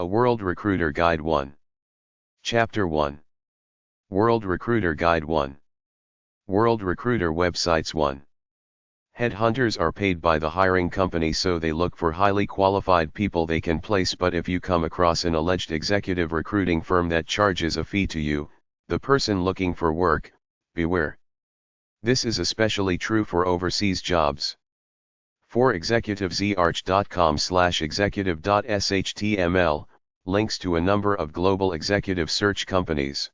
A World Recruiter Guide 1. Chapter 1. World Recruiter Guide 1. World Recruiter Websites 1. Headhunters are paid by the hiring company, so they look for highly qualified people they can place, but if you come across an alleged executive recruiting firm that charges a fee to you, the person looking for work, beware. This is especially true for overseas jobs. For executives, executive.html, links to a number of global executive search companies.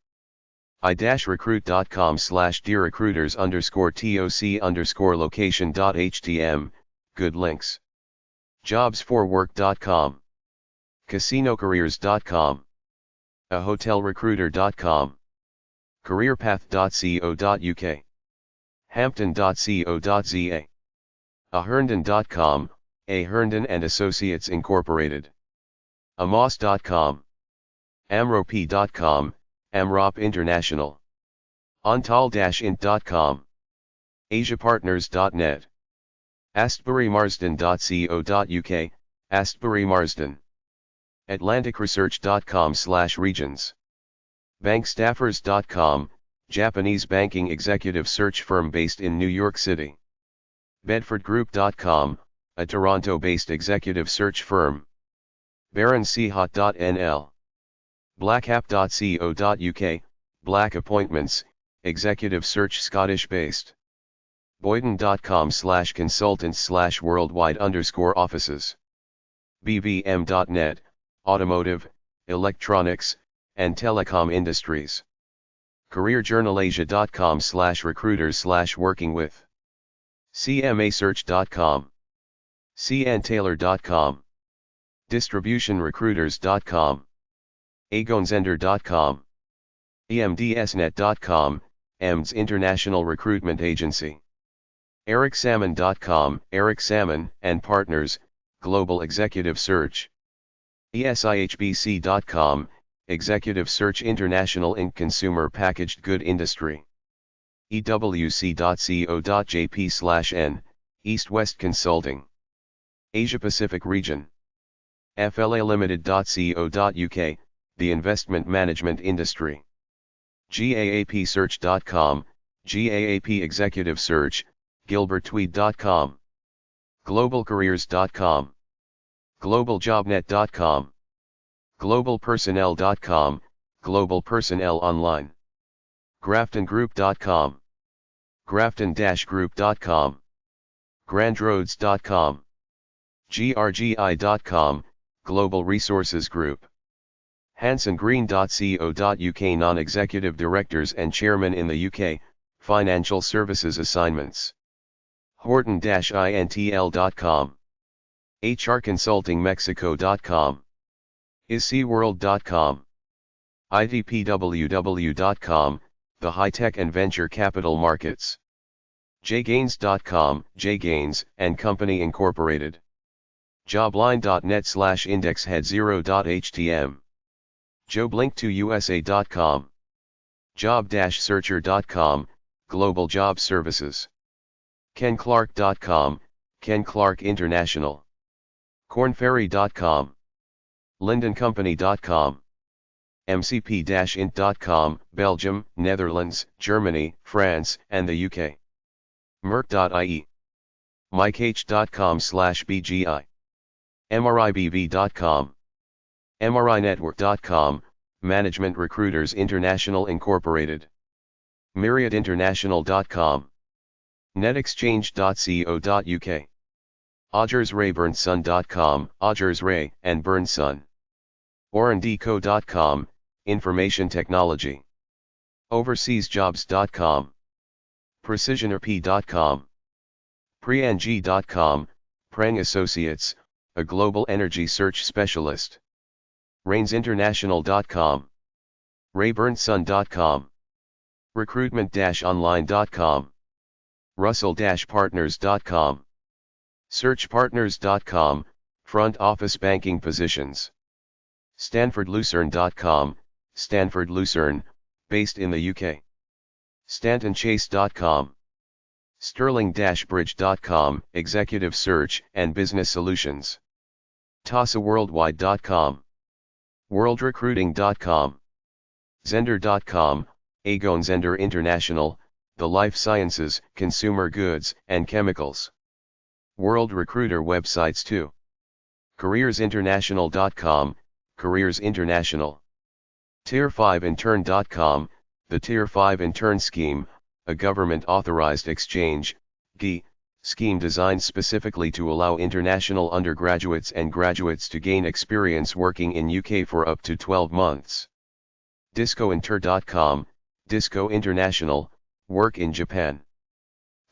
i-recruiters.com/derecruiters_toc_location.htm, good links. jobsforwork.com, casinocareers.com, ahotelrecruiter.com, careerpath.co.uk, hampton.co.za, aherndon.com, A. Herndon and Associates Incorporated, amos.com, amrop.com, Amrop International, ontal-int.com, asiapartners.net, astburymarsden.co.uk, Astbury Marsden, atlanticresearch.com/regions, bankstaffers.com, Japanese banking executive search firm based in New York City, bedfordgroup.com, a Toronto-based executive search firm, baronseahot.nl, blackapp.co.uk, Black Appointments, executive search Scottish-based, boyden.com/consultants/worldwide_offices, bbm.net, automotive, electronics, and telecom industries, careerjournalasia.com/recruiters/working with, cmasearch.com, cntaylor.com, distributionrecruiters.com, agonsender.com, emdsnet.com, EMDS International Recruitment Agency, ericsalmon.com, Eric Salmon and Partners, Global Executive Search, esihbc.com, Executive Search International Inc. Consumer Packaged Good Industry, ewc.co.jp/n, East West Consulting, Asia Pacific Region, flalimited.co.uk, the investment management industry, gaapsearch.com, GAAP Executive Search, gilberttweed.com, globalcareers.com, globaljobnet.com, globalpersonnel.com, Global Personnel Online, graftongroup.com, grafton-group.com, grandroads.com, grgi.com, Global Resources Group, hansongreen.co.uk, non-executive directors and chairman in the UK, financial services assignments, horton-intl.com, hrconsultingmexico.com, isseaworld.com, idpww.com, the high-tech and venture capital markets, jgains.com, jgains and Company Incorporated, jobline.net/indexhead0.htm, joblink2usa.com, job-searcher.com, Global Job Services, kenclark.com, Ken Clark International, cornferry.com, lindencompany.com, mcp-int.com, Belgium, Netherlands, Germany, France, and the UK, merck.ie, mikeh.com/bgi, mribv.com, mrinetwork.com, Management Recruiters International Incorporated, myriadinternational.com, netexchange.co.uk, odgersrayburnsson.com, Odgers Ray and Burnson, orandeco.com, Information Technology, overseasjobs.com, precisionerp.com, preng.com, Preng Associates, a global energy search specialist, rainsinternational.com, rayburnson.com, recruitment-online.com, russell-partners.com, searchpartners.com, front office banking positions, stanfordlucerne.com, Stanford Lucerne, based in the UK, stantonchase.com, sterling-bridge.com, executive search and business solutions, tassaworldwide.com, worldrecruiting.com, Zender.com, Agon Zender International, the life sciences, consumer goods, and chemicals. World Recruiter websites too. careersinternational.com, Careers International. Tier5intern.com, the Tier 5 intern scheme, a government-authorized exchange, GI, scheme designed specifically to allow international undergraduates and graduates to gain experience working in UK for up to 12 months. Discointer.com, Disco International, work in Japan.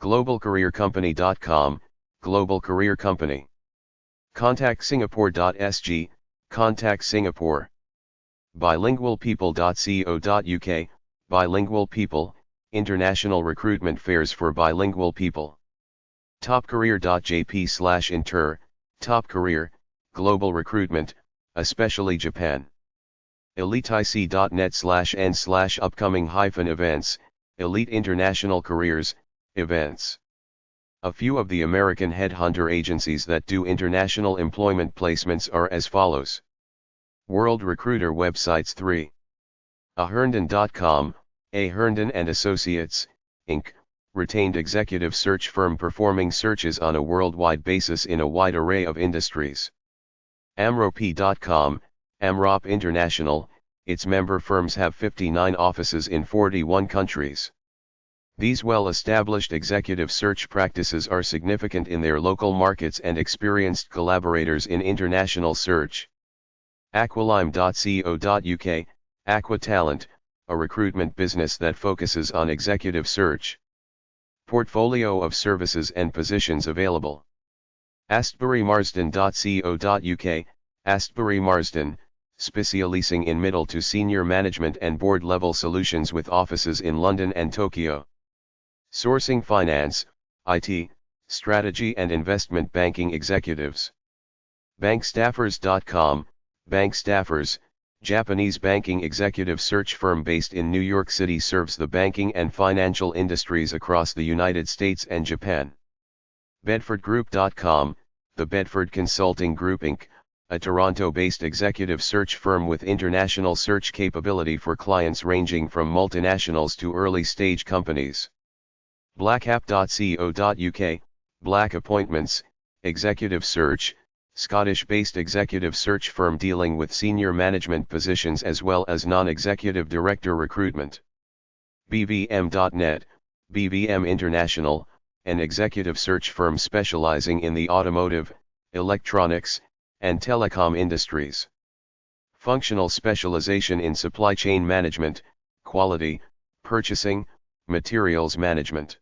Globalcareercompany.com, Global Career Company. ContactSingapore.sg, Contact Singapore. Bilingualpeople.co.uk, Bilingual People, international recruitment fairs for bilingual people. Topcareer.jp/inter, Top Career, global recruitment, especially Japan. eliteic.net/n/upcoming-events, Elite International Careers, events. A few of the American headhunter agencies that do international employment placements are as follows. World Recruiter websites 3. Aherndon.com, A. Herndon and Associates, Inc., retained executive search firm performing searches on a worldwide basis in a wide array of industries. Amrop.com, Amrop International, its member firms have 59 offices in 41 countries. These well-established executive search practices are significant in their local markets and experienced collaborators in international search. Aqualime.co.uk, Aquatalent, a recruitment business that focuses on executive search. Portfolio of services and positions available. Astburymarsden.co.uk, Astbury Marsden, specialising in middle to senior management and board level solutions with offices in London and Tokyo. Sourcing finance, IT, strategy and investment banking executives. Bankstaffers.com, Bank Staffers, Japanese banking executive search firm based in New York City, serves the banking and financial industries across the United States and Japan. Bedfordgroup.com, the Bedford Consulting Group Inc., a Toronto-based executive search firm with international search capability for clients ranging from multinationals to early-stage companies. Blackapp.co.uk, Black Appointments, executive search, Scottish-based executive search firm dealing with senior management positions as well as non-executive director recruitment. BVM.net, BVM International, an executive search firm specializing in the automotive, electronics, and telecom industries. Functional specialization in supply chain management, quality, purchasing, materials management.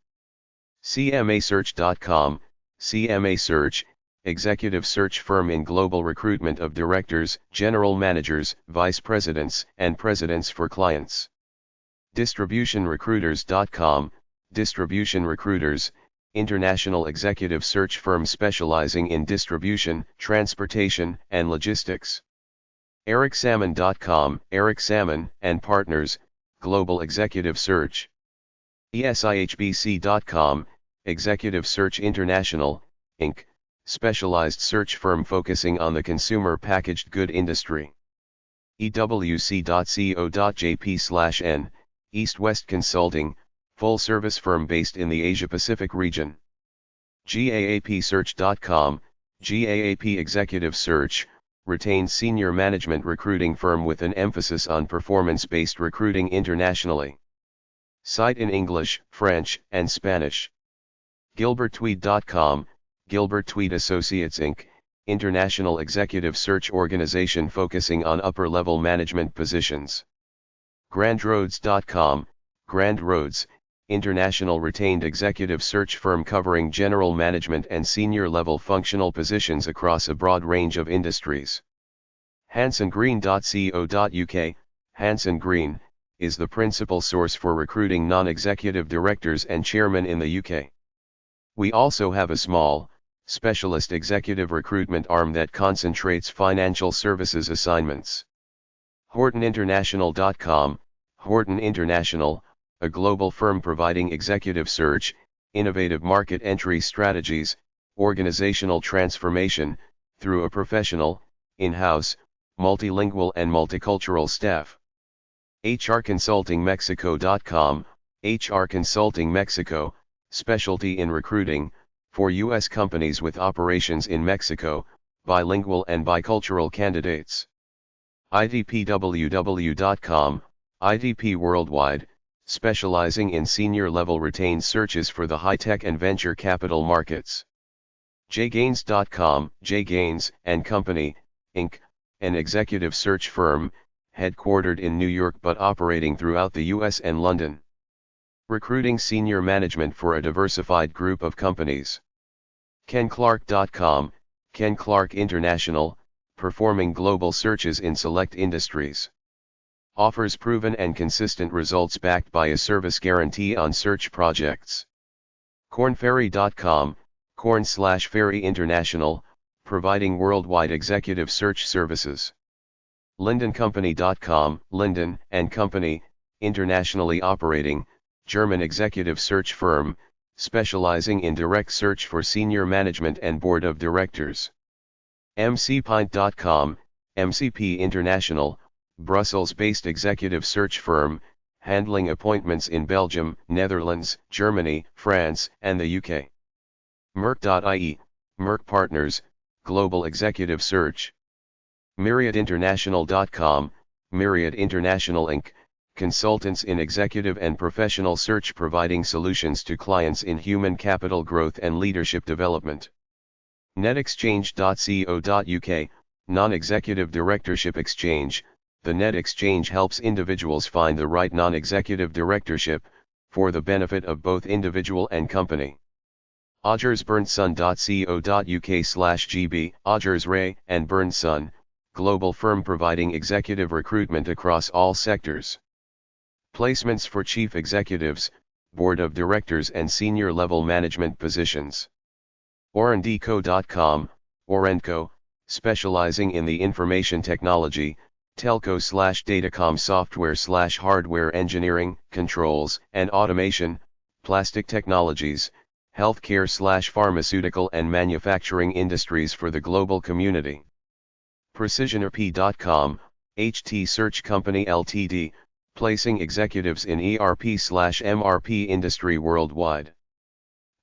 CMAsearch.com, CMA Search, executive search firm in global recruitment of directors, general managers, vice presidents, and presidents for clients. Distributionrecruiters.com, Distribution Recruiters, international executive search firm specializing in distribution, transportation, and logistics. ericsalmon.com, Eric Salmon and Partners, global executive search. ESIHBC.com, Executive Search International, Inc., specialized search firm focusing on the consumer packaged good industry. EWC.co.jp/n, East West Consulting, full-service firm based in the Asia-Pacific region. GAAPsearch.com, GAAP Executive Search, retained senior management recruiting firm with an emphasis on performance-based recruiting internationally. Site in English, French, and Spanish. GilbertTweed.com, Gilbert Tweed Associates Inc., international executive search organization focusing on upper-level management positions. GrandRoads.com, Grand Roads, international retained executive search firm covering general management and senior-level functional positions across a broad range of industries. HansonGreen.co.uk, Hanson Green, is the principal source for recruiting non-executive directors and chairmen in the UK. We also have a small, specialist executive recruitment arm that concentrates financial services assignments. HortonInternational.com, Horton International, a global firm providing executive search, innovative market entry strategies, organizational transformation, through a professional, in-house, multilingual and multicultural staff. hrconsultingmexico.com, HR Consulting Mexico, specialty in recruiting, for U.S. companies with operations in Mexico, bilingual and bicultural candidates. idpww.com, IDP Worldwide, specializing in senior-level retained searches for the high-tech and venture capital markets. jgains.com, J. Gaines & Company, Inc., an executive search firm, headquartered in New York but operating throughout the U.S. and London. Recruiting senior management for a diversified group of companies. kenclark.com, Ken Clark International, performing global searches in select industries. Offers proven and consistent results backed by a service guarantee on search projects. Kornferry.com, Korn/Ferry International, providing worldwide executive search services. Lindencompany.com, Linden & Company, internationally operating, German executive search firm, specializing in direct search for senior management and board of directors. mcpint.com, MCP International, Brussels-based executive search firm, handling appointments in Belgium, Netherlands, Germany, France, and the UK. Merck.ie, Merck Partners, global executive search. Myriadinternational.com, Myriad International Inc., consultants in executive and professional search providing solutions to clients in human capital growth and leadership development. netexchange.co.uk, non-executive directorship exchange. The Net Exchange helps individuals find the right non-executive directorship, for the benefit of both individual and company. odgersburnson.co.uk/gb, Odgers Ray & Burnson, global firm providing executive recruitment across all sectors. Placements for chief executives, board of directors and senior level management positions. Orendeco.com, Orenco, specializing in the information technology, telco/datacom software/hardware engineering, controls and automation, plastic technologies, healthcare/pharmaceutical and manufacturing industries for the global community. PrecisionERP.com, HT Search Company Ltd, placing executives in ERP/MRP industry worldwide.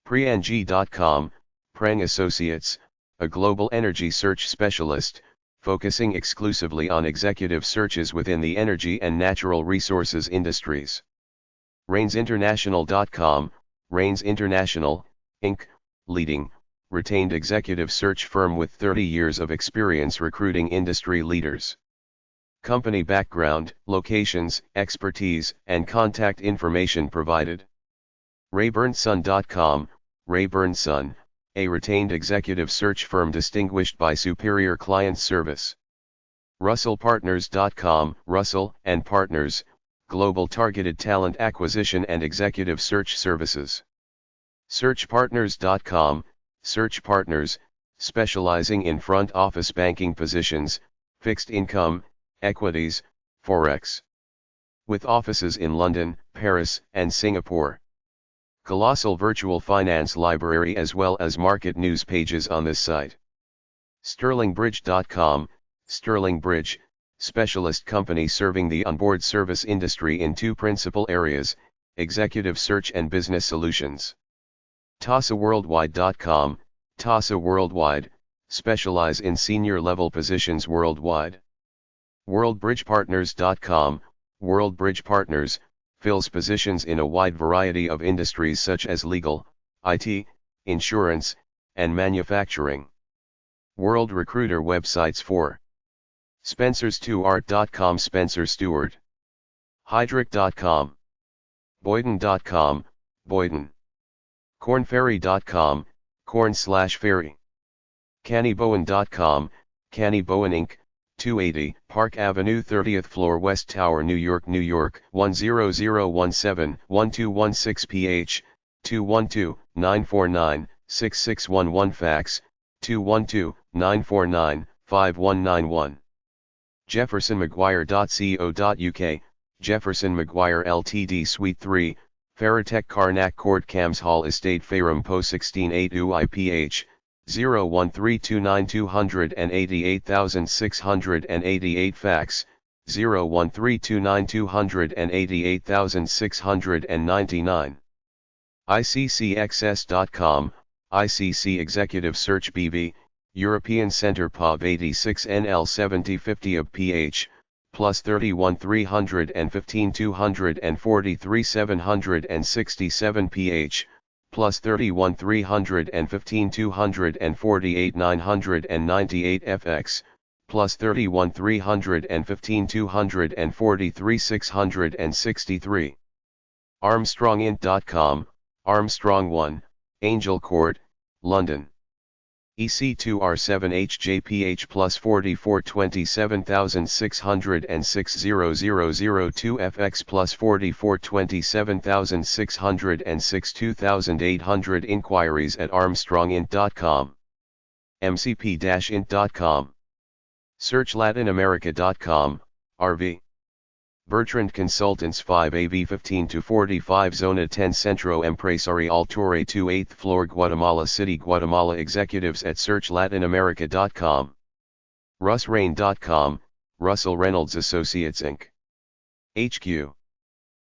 Preng.com, Preng Associates, a global energy search specialist, focusing exclusively on executive searches within the energy and natural resources industries. RainsInternational.com, Rains International, Inc., leading, retained executive search firm with 30 years of experience recruiting industry leaders. Company background, locations, expertise, and contact information provided. RayBurnson.com, Ray Burnson, a retained executive search firm distinguished by superior client service. RussellPartners.com, Russell & Partners, global targeted talent acquisition and executive search services. SearchPartners.com, Search Partners, specializing in front office banking positions, fixed income, equities, forex. With offices in London, Paris, and Singapore. Colossal virtual finance library as well as market news pages on this site. SterlingBridge.com, Sterling Bridge, specialist company serving the onboard service industry in two principal areas, executive search and business solutions. TASAWorldwide.com, TASA Worldwide, specialize in senior level positions worldwide. WorldBridgePartners.com, WorldBridge Partners, fills positions in a wide variety of industries such as legal, IT, insurance, and manufacturing. World Recruiter websites for SpencersToArt.com, Spencer Stewart. Heidrick.com, Boyden.com, Boyden. Kornferry.com, Korn/Ferry. CannyBowen.com, Canny Bowen Inc., 280 Park Avenue 30th floor West Tower, New York, New York, 10017-1216 PH, 212-949-6611 Fax, 212-949-5191. JeffersonMaguire.co.uk, Jefferson Maguire Ltd Suite 3, Faratech Karnak Court Cams Hall Estate Farum Po 168 UIPH, 01329288688 fax, 01329288699. ICCXS.com, ICC Executive Search BV, European Center POB 86 NL 7050 of PH, plus 31 315 243 767 PH, plus 31 315 248 998 FX, plus 31 315 243 663. ArmstrongInt.com, Armstrong 1, Angel Court, London. EC2R7HJPH plus 44 27606 0002 FX plus 44 27606 2800. Inquiries at armstrongint.com. mcp-int.com. searchLatinAmerica.com, RV. Bertrand Consultants 5 AV 15 to 45 Zona 10 Centro Empresarial Torre 2 8th floor Guatemala City Guatemala. Executives at searchLatinAmerica.com. RussRain.com, Russell Reynolds Associates Inc. HQ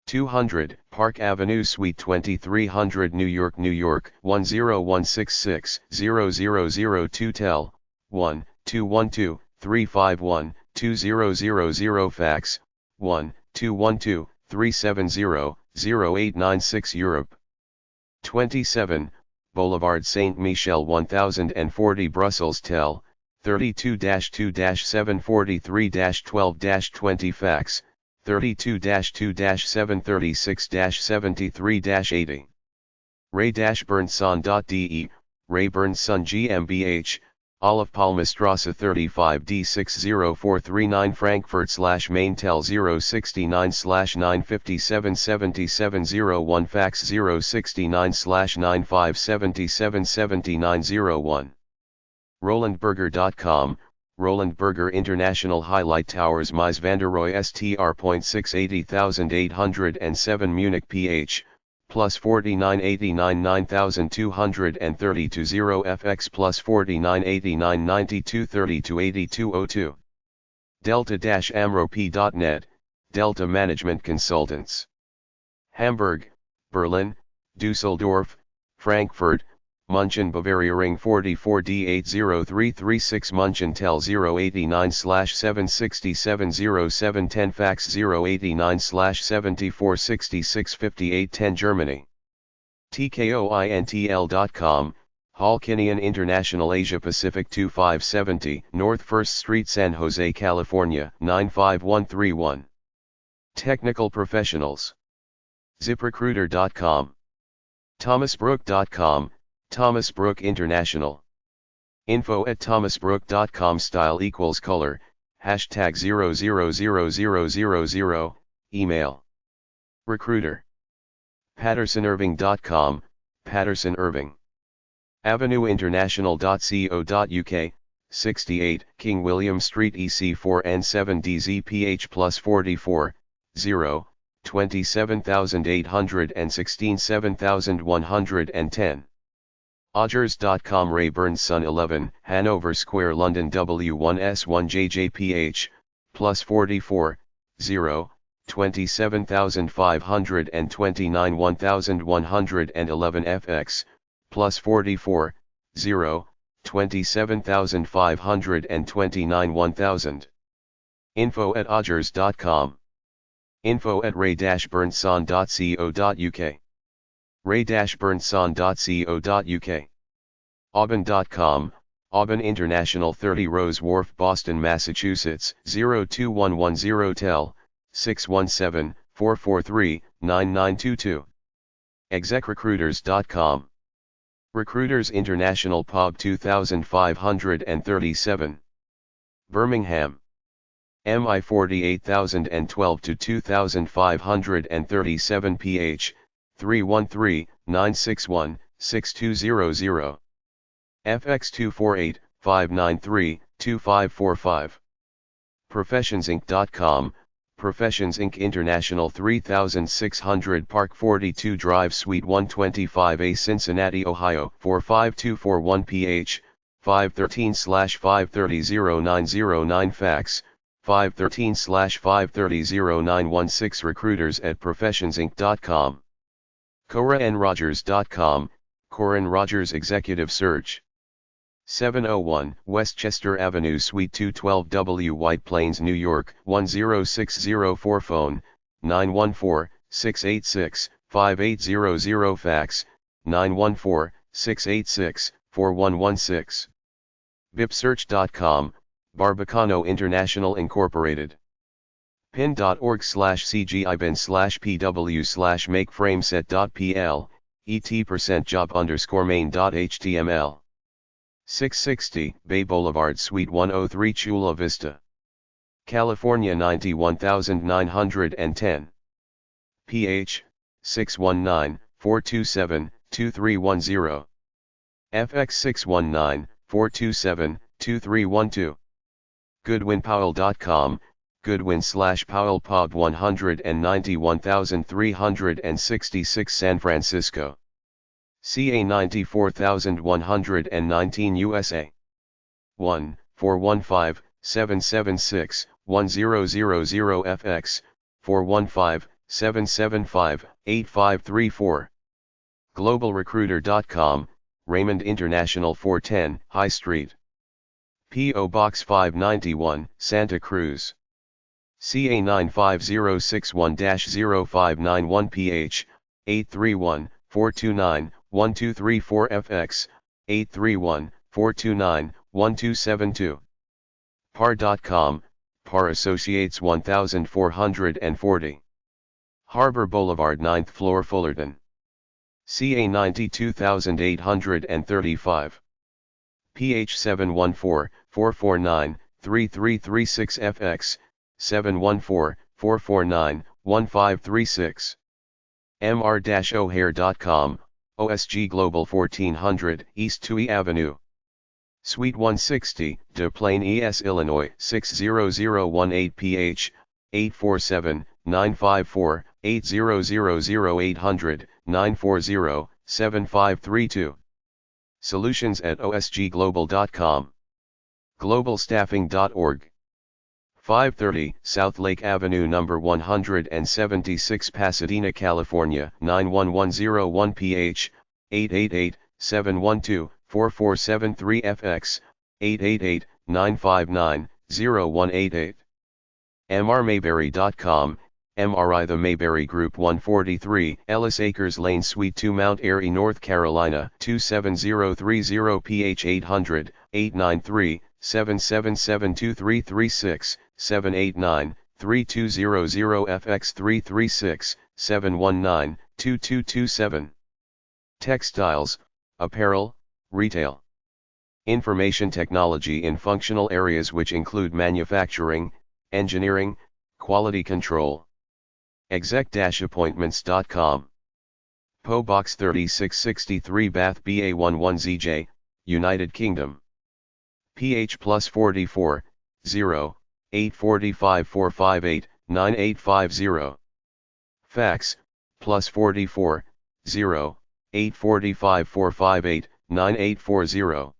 200 Park Avenue Suite 2300 New York, New York 10166 0002. Tel 1-212-351-2000. Fax 1-212-370-0896. Europe 27 Boulevard Saint-Michel 1040 Brussels. Tel 32-2-743-12-20. Fax 32-2-736-73-80. Ray-Bernson.de, Ray Bernson GmbH, Olive Palmestrasse 35D 60439 Frankfurt/Main. Tel 069/9577701. Fax 069/957777901. RolandBurger.com, Roland Burger International. Highlight Towers Mies van der Rohe STR.6 Munich PH, plus 4989 9232 0 FX plus 4989 9232 8202. Delta-amrop.net, Delta Management Consultants. Hamburg, Berlin, Dusseldorf, Frankfurt, München. Bavaria Ring 44D80336 München. Tel 089/7670710. Fax 089/74665810. Germany. TKOINTL.com, Halkinian International Asia Pacific 2570 North 1st Street, San Jose, California 95131. Technical Professionals. ZipRecruiter.com. ThomasBrook.com, Thomas Brook International. info@thomasbrook.com. Style equals color, hashtag 000000. Email. Recruiter. PattersonIrving.com, Patterson Irving. AvenueInternational.co.uk, 68 King William Street EC4N7DZ PH +44, 0, 27,816 7110. Odgers.com. Ray Bernson 11 Hanover Square, London W1S1JJPH, +44, 0, 27,529 1111 FX, +44, 0, 27,529 1000. info@odgers.com. info@ray-bernson.co.uk. ray-bernson.co.uk. Aubin.com, Aubin International 30 Rose Wharf, Boston, Massachusetts 02110. Tel 617-443-9922. execrecruiters.com. Recruiters International POB 2537. Birmingham. MI 48012 to 2537 PH, 313-961-6200. FX 248-593-2545. ProfessionsInc.com, Professions Inc. International 3600 Park 42 Drive Suite 125A, Cincinnati, Ohio 45241 PH, 513/530-0909 fax, 513/530-0916 recruiters at professionsinc.com. CoraNRogers.com, Coran Rogers Executive Search. 701 Westchester Avenue Suite 212 W White Plains, New York 10604 phone, 914-686-5800 fax, 914-686-4116. BIPSearch.com, Barbacano International Incorporated. pin.org/cgibin/pw/makeframeset.pl, et%job_main.html. 660 Bay Boulevard Suite 103 Chula Vista, California 91910. ph 619-427-2310. fx 619-427-2312. GoodwinPowell.com, Goodwin/Powell Pub 191,366 San Francisco, CA 94,119 USA. 1-415-776-1000 FX, 415-775-8534. GlobalRecruiter.com, Raymond International 410 High Street, P.O. Box 591, Santa Cruz, CA 95061-0591 PH, 831-429-1234 FX, 831-429-1272. Par.com, Par Associates 1440. Harbor Boulevard 9th floor Fullerton, CA 92835. PH 714-449-3336 FX, 714-449-1536. mr-o'hare.com, OSG Global 1400 East Toohey Avenue, Suite 160, Des Plaines ES Illinois 60018 PH, 847-954-8000 800-940-7532. Solutions at osgglobal.com. Globalstaffing.org. 530 South Lake Avenue No. 176 Pasadena, California 91101 PH, 888-712-4473 FX, 888-959-0188. mrmayberry.com, MRI The Mayberry Group 143 Ellis Acres Lane Suite 2 Mount Airy, North Carolina 27030 PH 800-893-7772336, 789-3200 FX 336-719-2227. Textiles, apparel, retail. Information technology in functional areas which include manufacturing, engineering, quality control. exec-appointments.com. PO Box 3663 Bath BA11ZJ, United Kingdom. PH plus 44, 0, 845 458, 9850. Fax, plus 44, 0, 845 458, 9840.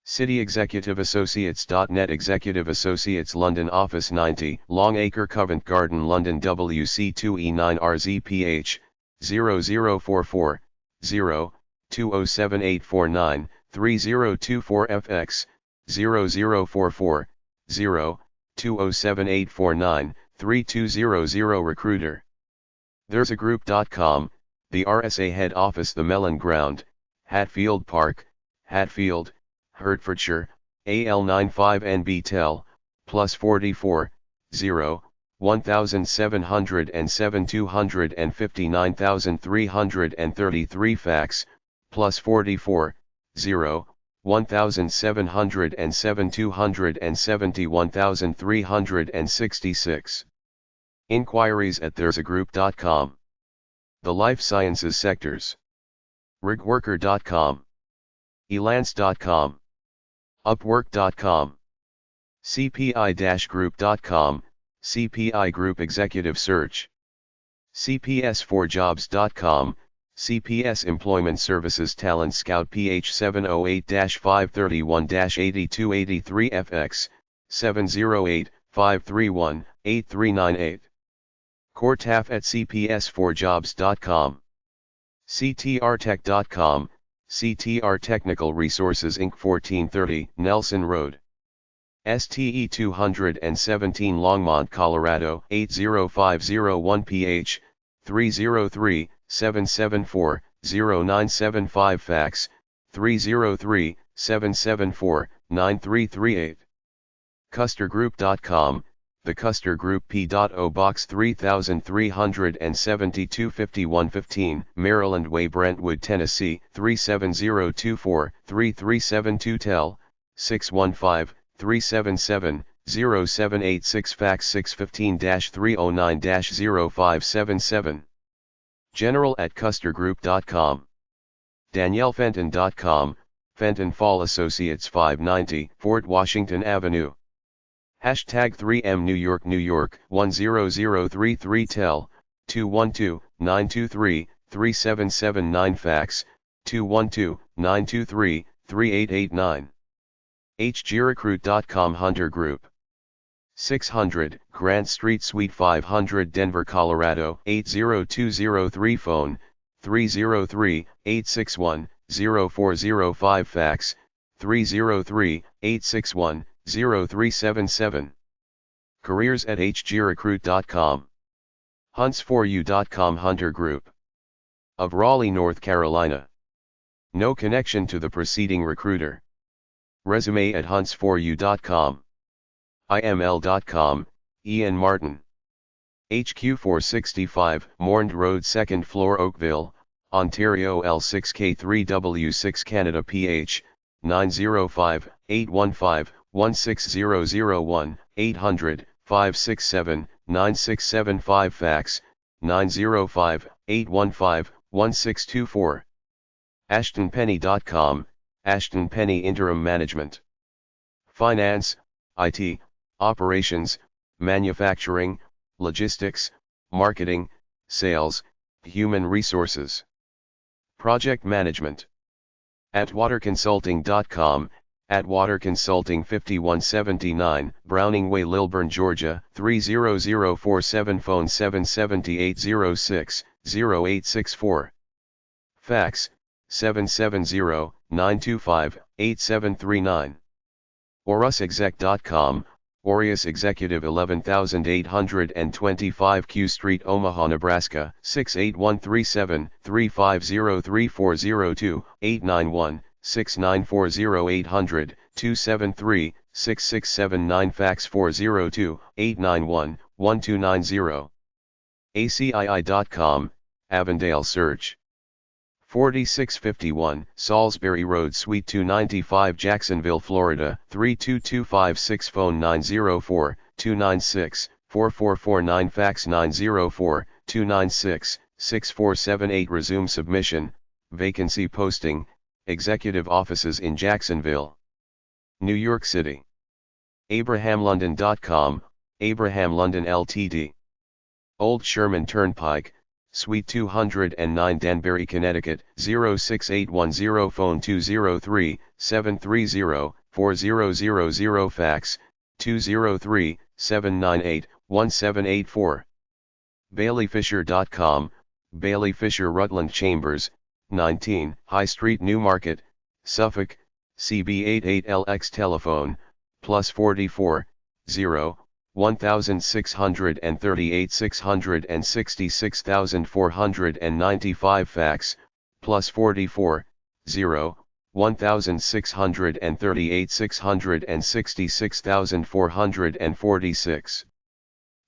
City Executive Associates.net Executive Associates London Office 90 Longacre Covent Garden London WC2E9RZPH 0044 0 207849 3024 FX 0044 0 207849 3200 Recruiter. There'sagroup.com, the RSA head office, the Mellon Ground, Hatfield Park, Hatfield, Hertfordshire, AL95NB tel, plus 44, 0, 1707 259,333 fax, plus 44, 0, 1707 271,366. Inquiries at there'sagroup.com. The Life Sciences Sectors. Rigworker.com. Elance.com. Upwork.com. CPI-group.com, CPI Group Executive Search. CPS4jobs.com, CPS Employment Services Talent Scout PH 708-531-8283 FX, 708-531-8398. Cortaf at cps4jobs.com. ctrtech.com, CTR Technical Resources Inc. 1430 Nelson Road. STE 217 Longmont, Colorado 80501 PH, 303-774-0975 Fax, 303-774-9338. CusterGroup.com, The Custer Group P.O. Box 3372 5115, Maryland Way, Brentwood, Tennessee 37024-3372. Tel, 615-377-0786. Fax 615-309-0577. General at CusterGroup.com. DanielleFenton.com, Fenton Fall Associates 590 Fort Washington Avenue. Hashtag 3M New York, New York 10033. Tel, 212-923-3779. Fax, 212-923-3889. HGRecruit.com. Hunter Group. 600 Grant Street, Suite 500, Denver, Colorado 80203. Phone, 303-861-0405. Fax, 303-861-0377. Careers at hgrecruit.com. Hunts4u.com. Hunter Group. Of Raleigh, North Carolina. No connection to the preceding recruiter. Resume at hunts4u.com. iml.com, Ian Martin. HQ 465, Mornd Road, 2nd floor, Oakville, Ontario L6K3W6 Canada. PH, 905-815-16001, 800-567-9675. Fax, 905-815-1624. AshtonPenny.com, Ashton Penny Interim Management. Finance, IT, Operations, Manufacturing, Logistics, Marketing, Sales, Human Resources. Project Management. AtWaterConsulting.com, AtWaterConsulting 5179, Browning Way, Lilburn, Georgia, 30047. Phone 778-06-0864. Fax, 770-925-8739. AurusExec.com, Aureus Executive 11825 Q Street, Omaha, Nebraska, 68137, 3503402, 891-6940 273-6679. Fax 402-891-1290. ACII.com, Avondale Search. 4651 Salisbury Road, Suite 295, Jacksonville, Florida, 32256. Phone 904-296-4449. Fax 904-296-6478. Resume submission. Vacancy posting, Executive Offices in Jacksonville, New York City. AbrahamLondon.com, Abraham London Ltd. Old Sherman Turnpike, Suite 209, Danbury, Connecticut, 06810. Phone 203-730-4000. Fax, 203-798-1784. BaileyFisher.com, Bailey Fisher Rutland Chambers, 19, High Street, Newmarket, Suffolk, CB88LX. Telephone, +44, 0, 1638 666,495. Fax, +44, 0, 1638 666,446.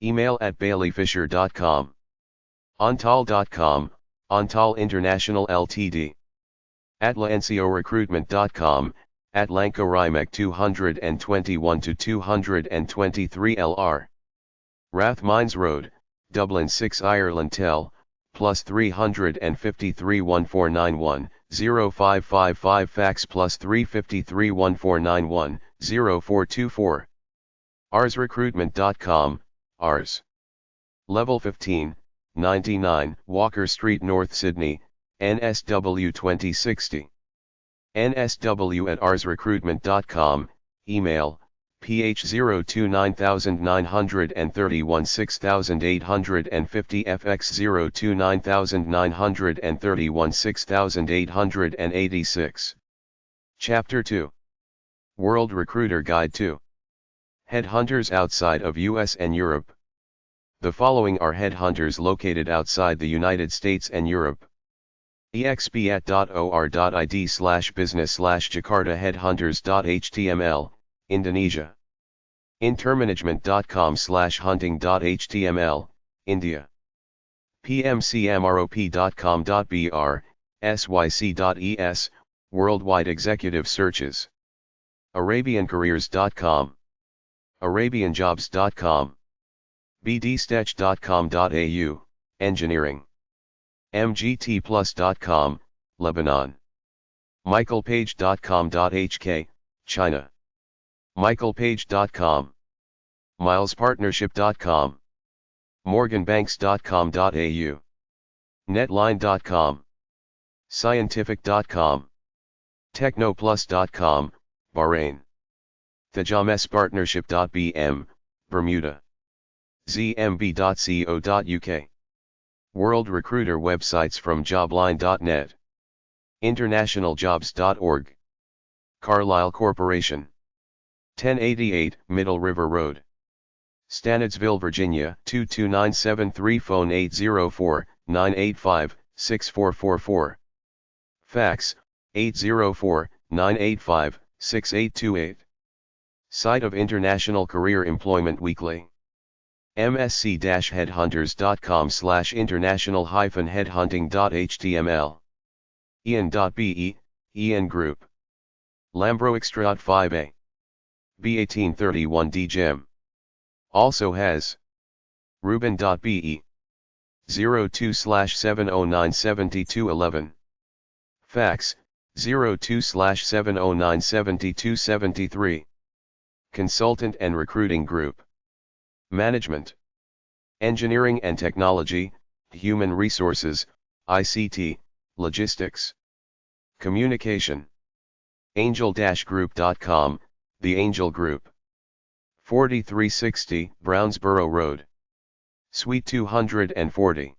Email at baileyfisher.com. Ontal.com, Ontal International Ltd. AtlanceoRecruitment.com, Atlanco-Rymek 221-223 LR. Rathmines Road, Dublin 6, Ireland. Tel, +353 1491 0555. Fax +353 1491 0424. ArsRecruitment.com, Ars. Level 15, 99 Walker Street, North Sydney, NSW 2060. nsw@arsrecruitment.com, email, ph0299316850 fx0299316886. Chapter 2. World Recruiter Guide 2. Headhunters outside of US and Europe. The following are headhunters located outside the United States and Europe. expat.or.id/business/Jakarta headhunters.html, Indonesia. intermanagement.com/hunting.html, India. pmcmrop.com.br, syc.es, worldwide executive searches. arabiancareers.com. arabianjobs.com. bdstech.com.au, engineering. mgtplus.com, Lebanon. michaelpage.com.hk, China. michaelpage.com. milespartnership.com. morganbanks.com.au. netline.com. scientific.com. technoplus.com, Bahrain. thejamespartnership.bm, Bermuda. zmb.co.uk. World Recruiter websites from jobline.net. internationaljobs.org. Carlyle Corporation. 1088 Middle River Road. Stanardsville, Virginia 22973. Phone 804-985-6444. Fax 804-985-6828. Site of International Career Employment Weekly. msc-headhunters.com/international-headhunting.html. ian.be, Ian Group. Lambro Extraat 5A. B1831D Gem. Also has Ruben.be. 02/7097211. Fax 02/7097273. Consultant and Recruiting Group. Management. Engineering and Technology, Human Resources, ICT, Logistics. Communication. Angel-Group.com, The Angel Group. 4360 Brownsboro Road. Suite 240.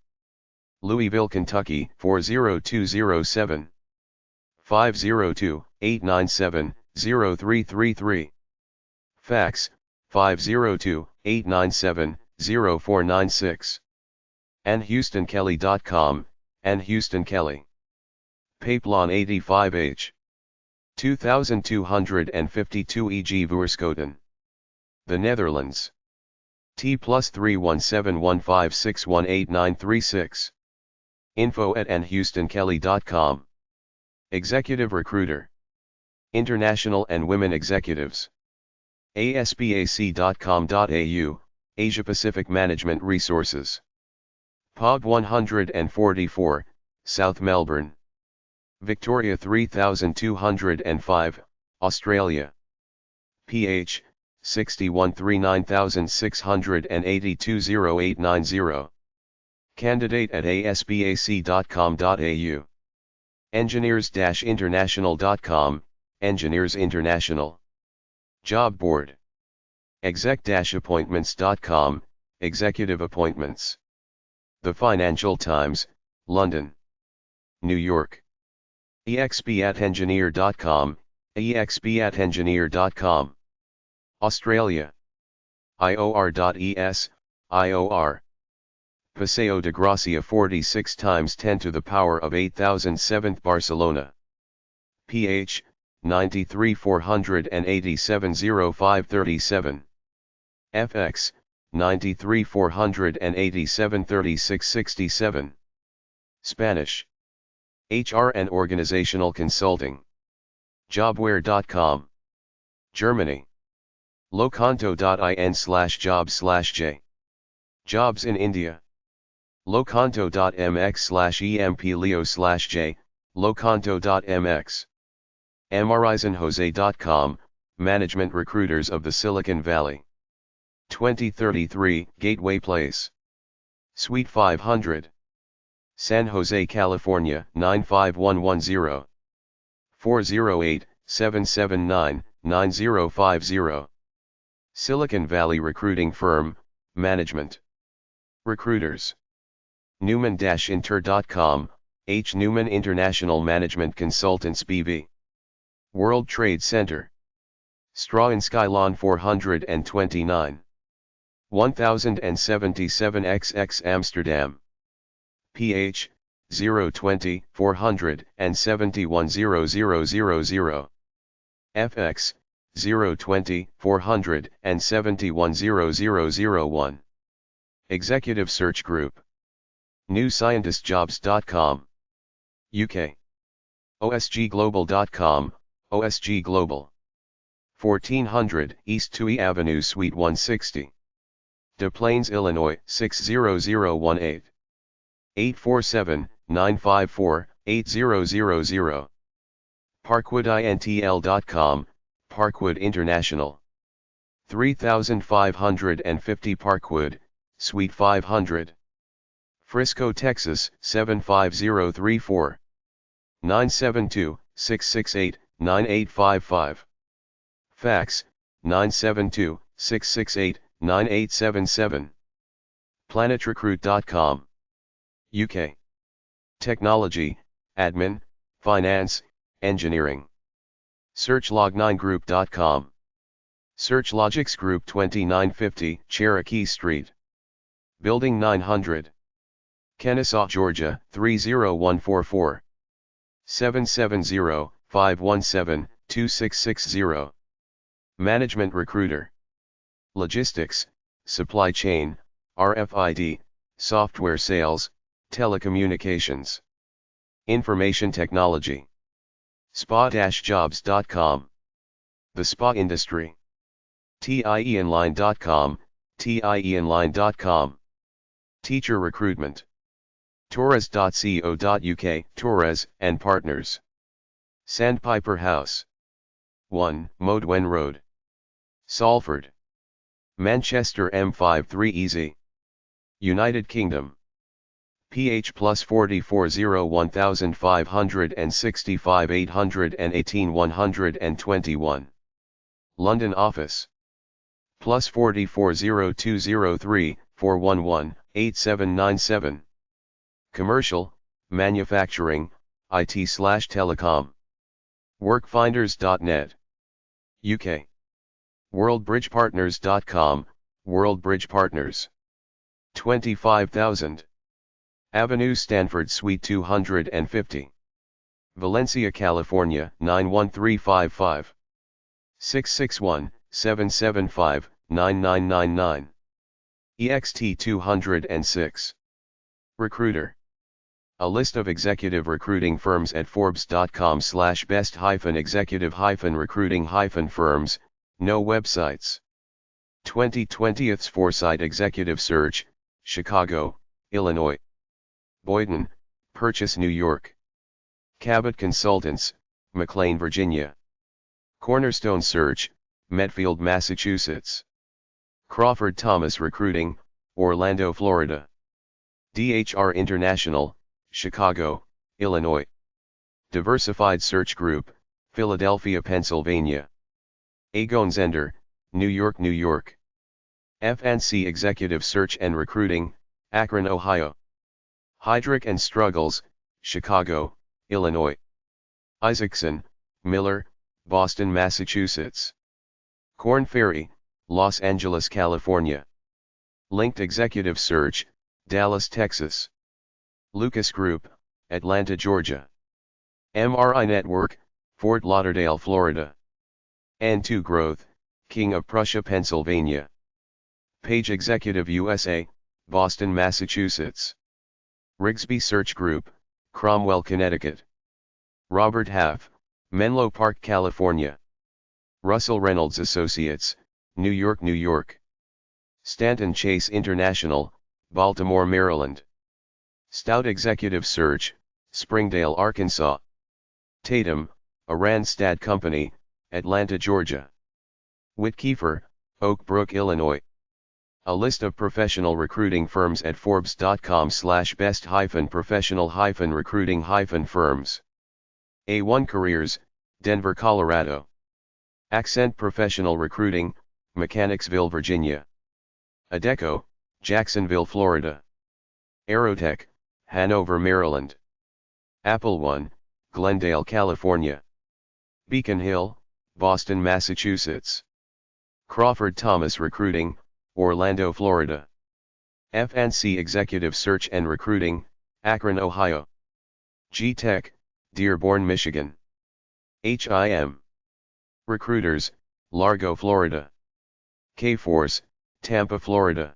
Louisville, Kentucky 40207. 502-897-0333. Fax 502-897-0496. AnnHoustonKelly.com, Ann Houston Kelly. Paplon 85H. 2252 E.G. Voorschoten. The Netherlands. T+317156188936. info@annhoustonkelly.com. Executive Recruiter. International and Women Executives. aspac.com.au, Asia Pacific Management Resources. POG 144, South Melbourne. Victoria 3205, Australia. PH 6139682080. Candidate at aspac.com.au. Engineers-international.com, Engineers International. Job Board. exec-appointments.com, Executive Appointments. The Financial Times, London. New York. exp@engineer.com, exp@engineer.com. Australia. ior.es, IOR. Paseo de Gracia 46 × 10⁸ 7th Barcelona. PH 9348700537. FX 9348736667. Spanish. HR and Organizational Consulting. Jobware.com. Germany. locanto.in/job/j. Jobs in India. locanto.mx/empleo/j, locanto.mx. mrizonjose.com, Management Recruiters of the Silicon Valley. 2033 Gateway Place. Suite 500. San Jose, California 95110. 408-779-9050. Silicon Valley Recruiting Firm, Management. Recruiters. Newman-Inter.com, H. Newman International Management Consultants BV. World Trade Center. Straw in Skylon 429. 1077 XX Amsterdam. PH 020 471 0000. FX 020 471 0001. Executive Search Group. NewScientistJobs.com. UK. OSGglobal.com, OSG Global. 1400 East Toohey Avenue Suite 160. Des Plaines, Illinois 60018. 847-954-8000. ParkwoodIntl.com, Parkwood International. 3550 Parkwood, Suite 500. Frisco, Texas 75034. 972-668-9855. Fax 972-668-9877. PlanetRecruit.com. UK. Technology, Admin, Finance, Engineering. SearchLog9Group.com. SearchLogix Group 2950 Cherokee Street. Building 900. Kennesaw, Georgia 30144. 770-517-2660. Management Recruiter. Logistics, Supply Chain, RFID, Software Sales, Telecommunications. Information Technology. Spa-jobs.com. The Spa Industry. TIEonline.com, TIEonline.com. Teacher Recruitment. Torres.co.uk, Torres and Partners. Sandpiper House. 1 Modwen Road. Salford. Manchester M53EZ. United Kingdom. PH plus 4401565 818 121. London Office. Plus 440203411 8797. Commercial, Manufacturing, IT/Telecom. Workfinders.net. UK. WorldBridgePartners.com, WorldBridge Partners. 25,000. Avenue Stanford Suite 250. Valencia, California 91355. 661-775-9999. EXT 206. Recruiter. A list of executive recruiting firms at Forbes.com/best-executive-recruiting-firms, no websites. 2020's Foresight Executive Search, Chicago, Illinois. Boyden, Purchase, New York. Cabot Consultants, McLean, Virginia. Cornerstone Search, Medfield, Massachusetts. Crawford Thomas Recruiting, Orlando, Florida. DHR International, Chicago, Illinois. Diversified Search Group, Philadelphia, Pennsylvania. Agon Zender, New York, New York. FNC Executive Search and Recruiting, Akron, Ohio. Heidrich and Struggles, Chicago, Illinois. Isaacson, Miller, Boston, Massachusetts. Korn Ferry, Los Angeles, California. Linked Executive Search, Dallas, Texas. Lucas Group, Atlanta, Georgia. MRI Network, Fort Lauderdale, Florida. N2 Growth, King of Prussia, Pennsylvania. Page Executive USA, Boston, Massachusetts. Rigsby Search Group, Cromwell, Connecticut. Robert Half, Menlo Park, California. Russell Reynolds Associates, New York, New York. Stanton Chase International, Baltimore, Maryland. Stout Executive Search, Springdale, Arkansas. Tatum, a Randstad company, Atlanta, Georgia. Whitkiefer, Oak Brook, Illinois. A list of professional recruiting firms at forbes.com/best-professional-recruiting-firms. A1 Careers, Denver, Colorado. Accent Professional Recruiting, Mechanicsville, Virginia. Adecco, Jacksonville, Florida. Aerotech, Hanover, Maryland. Apple One, Glendale, California. Beacon Hill, Boston, Massachusetts. Crawford Thomas Recruiting, Orlando, Florida. FNC Executive Search and Recruiting, Akron, Ohio. G-Tech, Dearborn, Michigan. HIM Recruiters, Largo, Florida. K-Force, Tampa, Florida.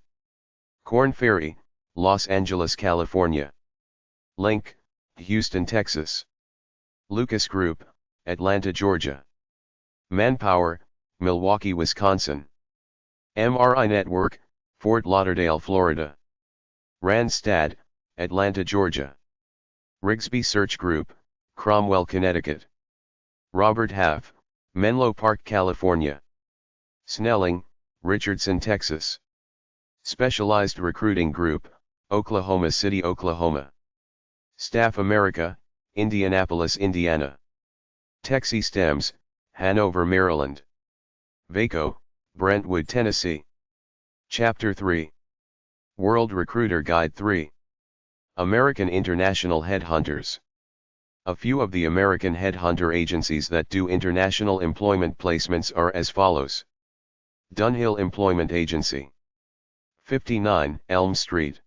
Korn Ferry, Los Angeles, California. Link, Houston, Texas. Lucas Group, Atlanta, Georgia. Manpower, Milwaukee, Wisconsin. MRI Network, Fort Lauderdale, Florida. Randstad, Atlanta, Georgia. Rigsby Search Group, Cromwell, Connecticut. Robert Half, Menlo Park, California. Snelling, Richardson, Texas. Specialized Recruiting Group, Oklahoma City, Oklahoma. Staff America, Indianapolis, Indiana. Texi Stems, Hanover, Maryland. Vaco, Brentwood, Tennessee. Chapter 3. World Recruiter Guide 3. American International Headhunters. A few of the American headhunter agencies that do international employment placements are as follows. Dunhill Employment Agency. 59 Elm Street.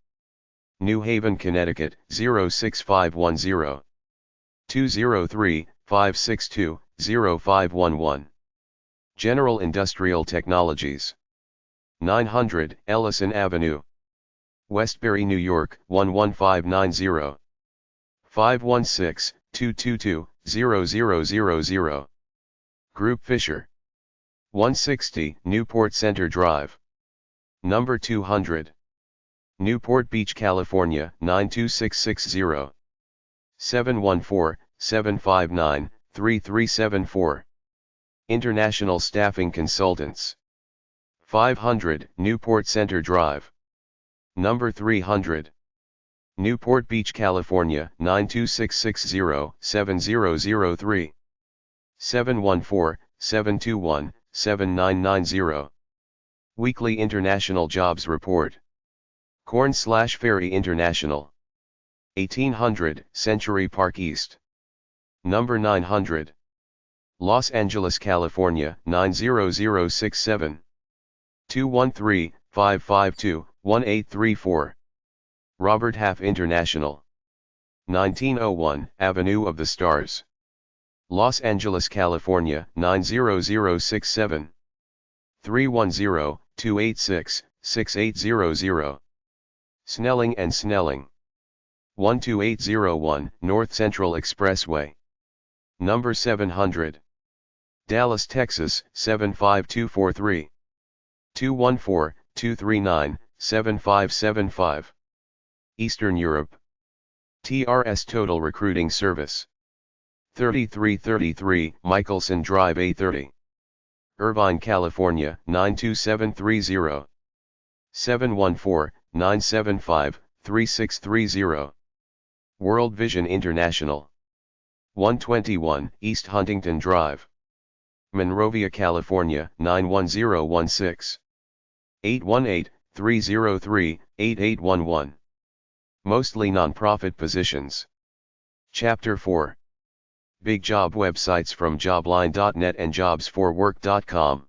New Haven, Connecticut, 06510. 203-562-0511. General Industrial Technologies. 900 Ellison Avenue. Westbury, New York, 11590. 516-222-0000. Group Fisher. 160 Newport Center Drive. Number 200. Newport Beach, California, 92660. 714-759-3374. International Staffing Consultants. 500 Newport Center Drive. Number 300. Newport Beach, California, 92660-7003. 714-721-7990. Weekly International Jobs Report. Corn/Ferry International. 1800 Century Park East. Number 900. Los Angeles, California, 90067. 213-552-1834. Robert Half International. 1901 Avenue of the Stars. Los Angeles, California, 90067. 310-286-6800. Snelling and Snelling. 12801 North Central Expressway. Number 700. Dallas, Texas, 75243. 214-239-7575. Eastern Europe. TRS Total Recruiting Service. 3333 Michelson Drive, A30. Irvine, California, 92730. 714-975-3630. World Vision International. 121 East Huntington Drive. Monrovia, California, 91016. 818-303-8811. Mostly non-profit positions. Chapter 4. Big job websites from jobline.net and jobsforwork.com.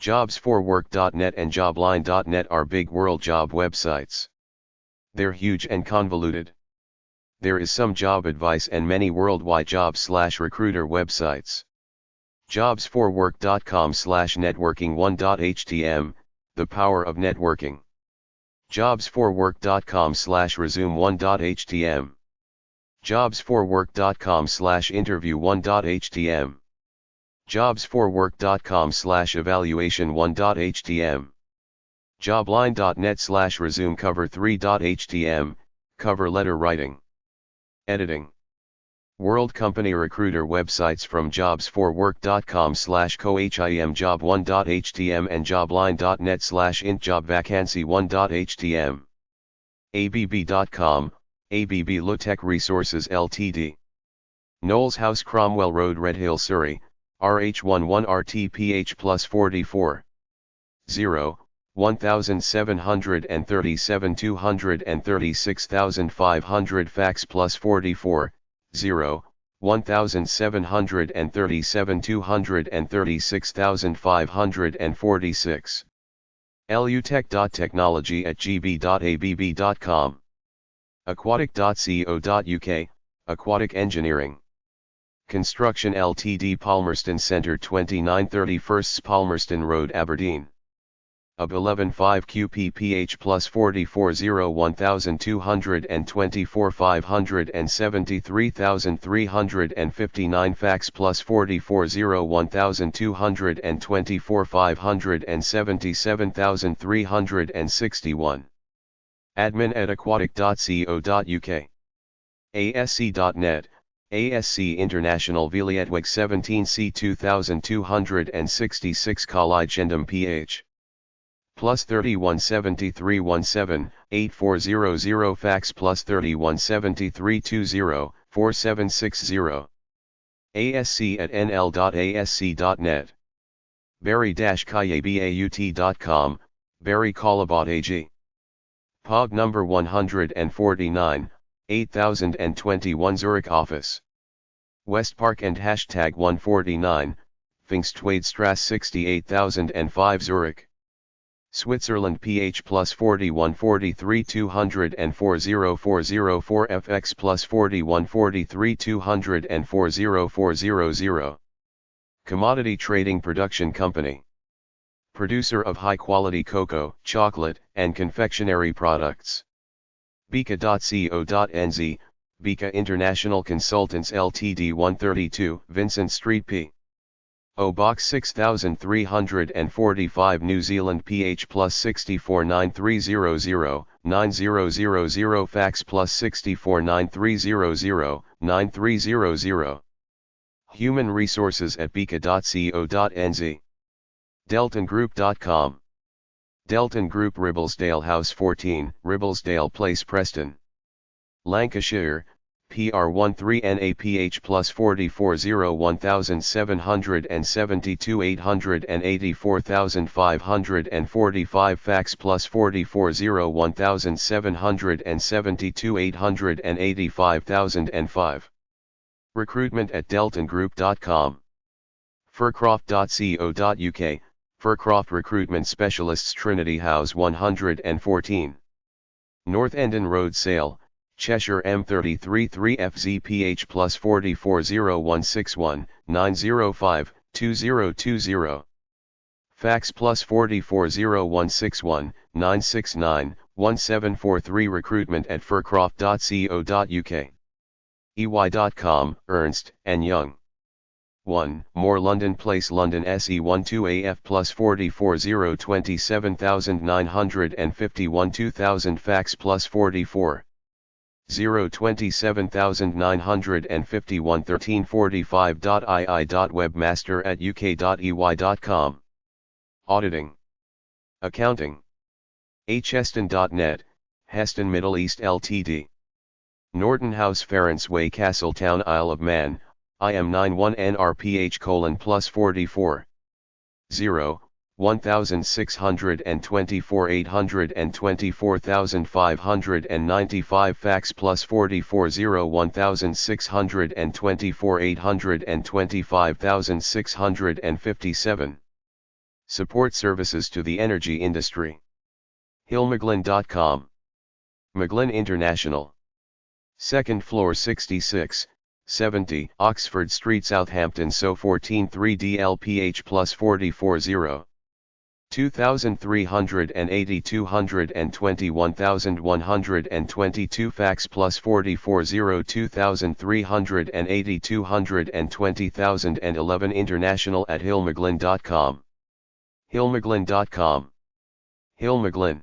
Jobsforwork.net and jobline.net are big world job websites. They're huge and convoluted. There is some job advice and many worldwide job/recruiter websites. Jobsforwork.com/networking1.htm, the power of networking. Jobsforwork.com/resume1.htm. Jobsforwork.com/interview1.htm. Jobsforwork.com/evaluation1.htm. Jobline.net/resume cover3.htm, cover letter writing. Editing. World Company Recruiter websites from jobsforwork.com/cohim job1.htm and jobline.net/int jobvacancy1.htm. abb.com, ABB Lotech Resources Ltd. Knowles House, Cromwell Road, Redhill, Surrey, RH11RTPH plus 44. 0, 1737 236,500 fax plus 44, 0, 1737 236,546. lutech.technology@gb.abb.com. aquatic.co.uk, Aquatic Engineering. Construction Ltd. Palmerston Centre 29 31st Palmerston Road, Aberdeen. UB 115 QPPH plus 44 0 1224 573,359 fax plus 44 0 1224 577,361. admin@aquatic.co.uk. asc.net, ASC International Vilietweg 17C 2266 Collegendum PH. Plus 3173 17 8400 fax plus 3173 20 4760. asc@nl.asc.net. Barry-kayabaut.com, Barry Kalabat AG. POG number 149, 8021 Zurich office. West Park and hashtag 149, Pfingstwaidstrasse 68005 Zurich. Switzerland PH plus 4143 204 0404 FX plus 4143 204 0400. Commodity Trading Production Company. Producer of high-quality cocoa, chocolate, and confectionery products. Bika.co.nz, Bika International Consultants Ltd 132, Vincent Street P. O Box 6345 New Zealand PH plus 649300, 9000 fax plus 649300, 9300. Human Resources at bika.co.nz. DeltonGroup.com. Delton Group, Ribblesdale House 14, Ribblesdale Place, Preston, Lancashire, PR13NAPH plus 44 0 1772 884,545 fax plus 44 0 1772 885,005. Recruitment@deltongroup.com. Furcroft.co.uk, Furcroft Recruitment Specialists, Trinity House 114. North Endon Road, Sale, Cheshire M33 3FZPH plus 44 0 161 905 2020. Fax plus 44 0 161 969 1743. Recruitment@furcroft.co.uk. EY.com, Ernst & Young. 1. More London Place, London SE12AF plus 44 0 27951 2000 fax plus 44 0 27951 1345.ii.webmaster@uk.ey.com. Auditing. Accounting. heston.net, Heston Middle East Ltd. Norton House, Ference Way, Castletown, Isle of Man, IM 91 NRPH plus 44 0 1624 824,595 fax plus 44 0 1624 825,657. Support services to the energy industry. hillmcglynn.com. McGlynn International. 2nd floor 66, 70 Oxford Street, Southampton, SO 14 3DLPH plus 44 0 2380 221,122 fax plus 44 0 2380 220,011 International at hillmcglynn.com. hillmcglynn.com. Hillmcglynn.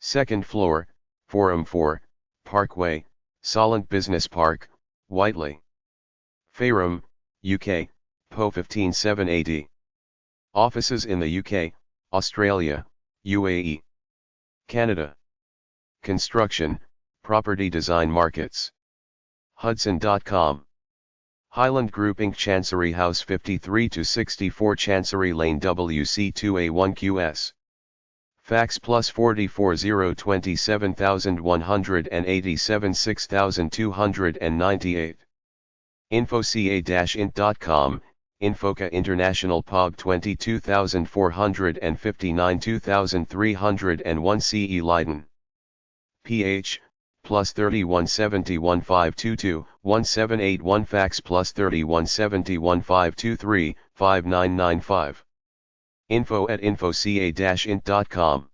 2nd floor, Forum 4, Parkway, Solent Business Park, Whiteley. Fareham, UK, Po 157 AD. Offices in the UK, Australia, UAE, Canada. Construction, property design markets. Hudson.com. Highland Group Inc. Chancery House 53-64 Chancery Lane WC2A1QS. Fax plus 44027,187 6298. Infoca-int.com, Infoca International POG 22459 2301 CE Leiden. PH, plus 3171 522 1781 fax plus 3171 523 5995. Info@infoca-int.com.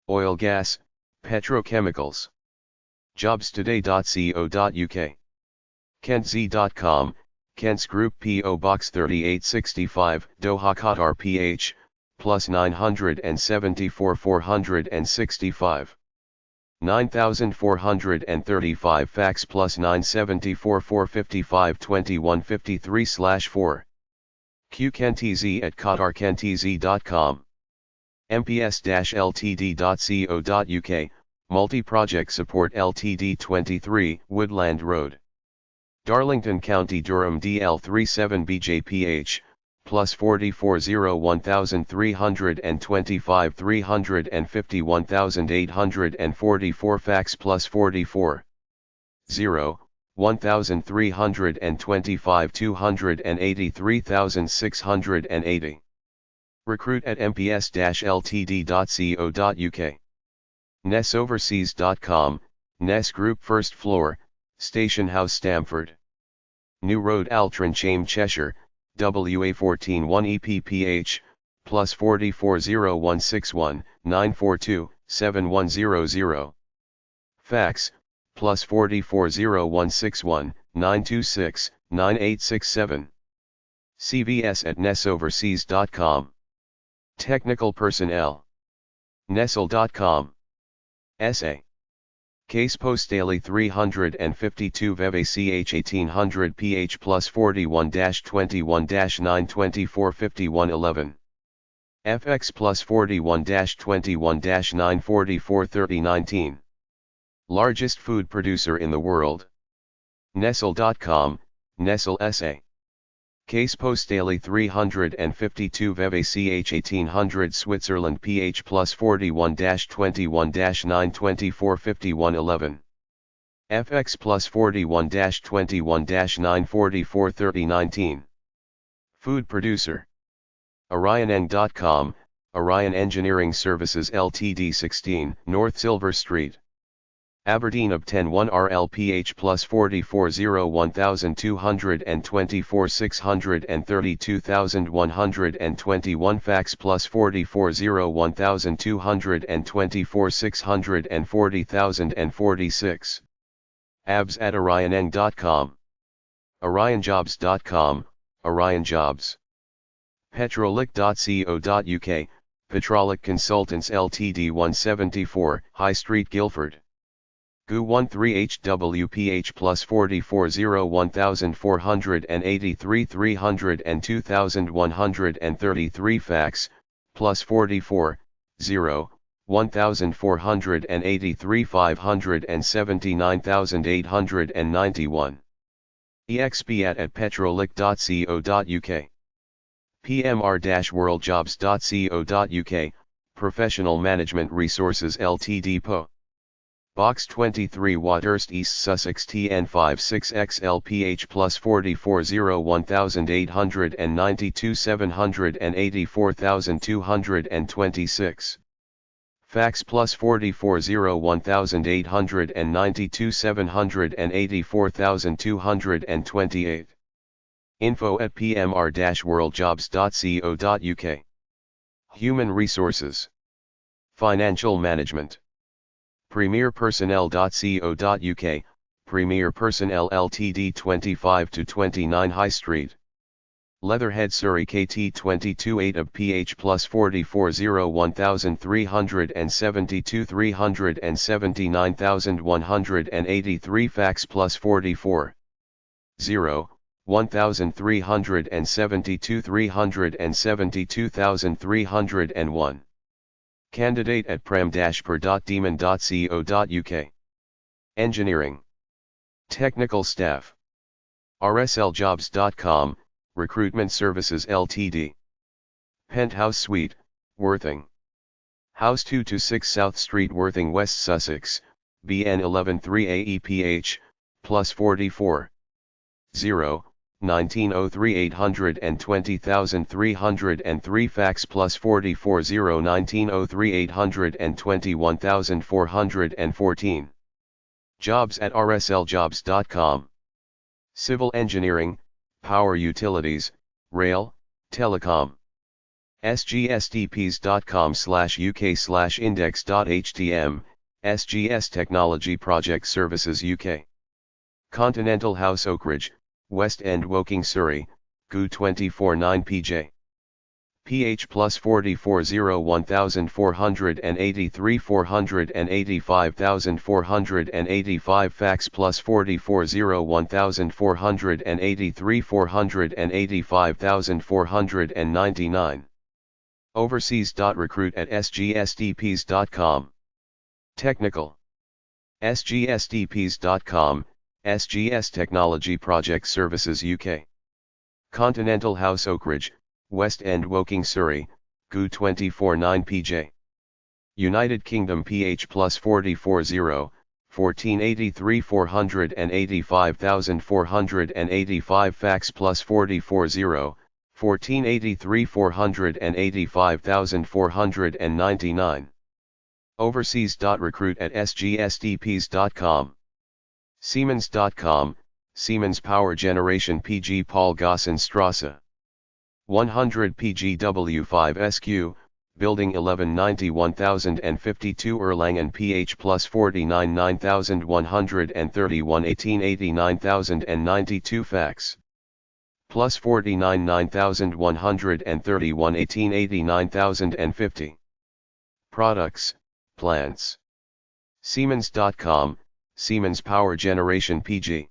Oil gas, petrochemicals. Jobstoday.co.uk. KentZ.com, Kent's Group P.O. Box 3865, Doha Qatar PH, plus 974 465. 9435 fax plus 974 455 2153/4. QKentZ at QatarKentZ.com. MPS-Ltd.co.uk, Multi-Project Support Ltd 23, Woodland Road. Darlington County Durham DL37BJPH, plus 4401325 351,844 fax plus 44. 0, 1325 283,680. Recruit at mps-ltd.co.uk. NessOverseas.com, Ness Group First Floor, Station House Stamford. New Road Altrincham Cheshire, WA141 EPPH, plus 44061 942 7100. Fax, plus 44061 926 9867. CVS at NessOverseas.com. Technical Personnel. Nestle.com. SA. Case Post Daily 352 VEVACH 1800 PH plus 41-21-924 5111. FX plus 41-21-944 3019. Largest food producer in the world. Nestle.com, Nestle SA. Case Post Daily 352 VEVACH 1800 Switzerland PH plus 41-21-924 5111. FX plus 41-21-944 3019. Food producer. OrionEng.com, Orion Engineering Services Ltd 16 North Silver Street. Aberdeen obtain 1 RLPH plus 4401224 632,121 fax plus 4401224 640,046. abs at orioneng.com. orionjobs.com, Orion Jobs. Petrolic.co.uk, Petrolic Consultants Ltd 174, High Street Guildford. GU13HWPH plus 4401483 302,133 fax, plus 44, 0, 1483 579,891. EXP at petrolic.co.uk. PMR-worldjobs.co.uk, Professional Management Resources Ltd PO. Box 23 Wathurst East Sussex TN56XLPH plus 4401892 784,226. Fax plus 4401892 784,228. Info at pmr-worldjobs.co.uk. Human Resources. Financial Management. PremierPersonnel.co.uk, Premier Personnel Ltd 25-29 High Street. Leatherhead Surrey KT 22 of PH plus 4401372 379,183 fax plus 44, 0, 1372 372,301. Candidate at prem-per.demon.co.uk. Engineering. Technical staff. rSLjobs.com, Recruitment Services Ltd. Penthouse Suite, Worthing. House 226 South Street, Worthing, West Sussex, BN 113AEPH, plus 44. 0, 1903 820,303 fax plus 44 0 1903 821,414. Jobs at rSLjobs.com. Civil engineering, power utilities, rail, telecom. sgsdps.com/uk/index.htm, SGS Technology Project Services UK. Continental House, Oakridge, West End, Woking, Surrey, GU 249PJ. PH plus 44 0 1483 485,485 fax plus 44 0 1483 485,499. Overseas.recruit@sgsdps.com. Technical. sgsdps.com, SGS Technology Project Services UK. Continental House, Oakridge, West End, Woking, Surrey, GU 249PJ. United Kingdom, PH plus 44 0 1483 485,485 fax plus 44 0 1483 485,499. Overseas.recruit@sgsdps.com. Siemens.com, Siemens Power Generation PG Paul Gossenstrasse. 100 PGW5SQ, Building 1190 1052 Erlangen, PH plus 49 9131 1880 9092 fax. Plus 49 9131 1880 9050. Products, plants. Siemens.com, Siemens Power Generation PG.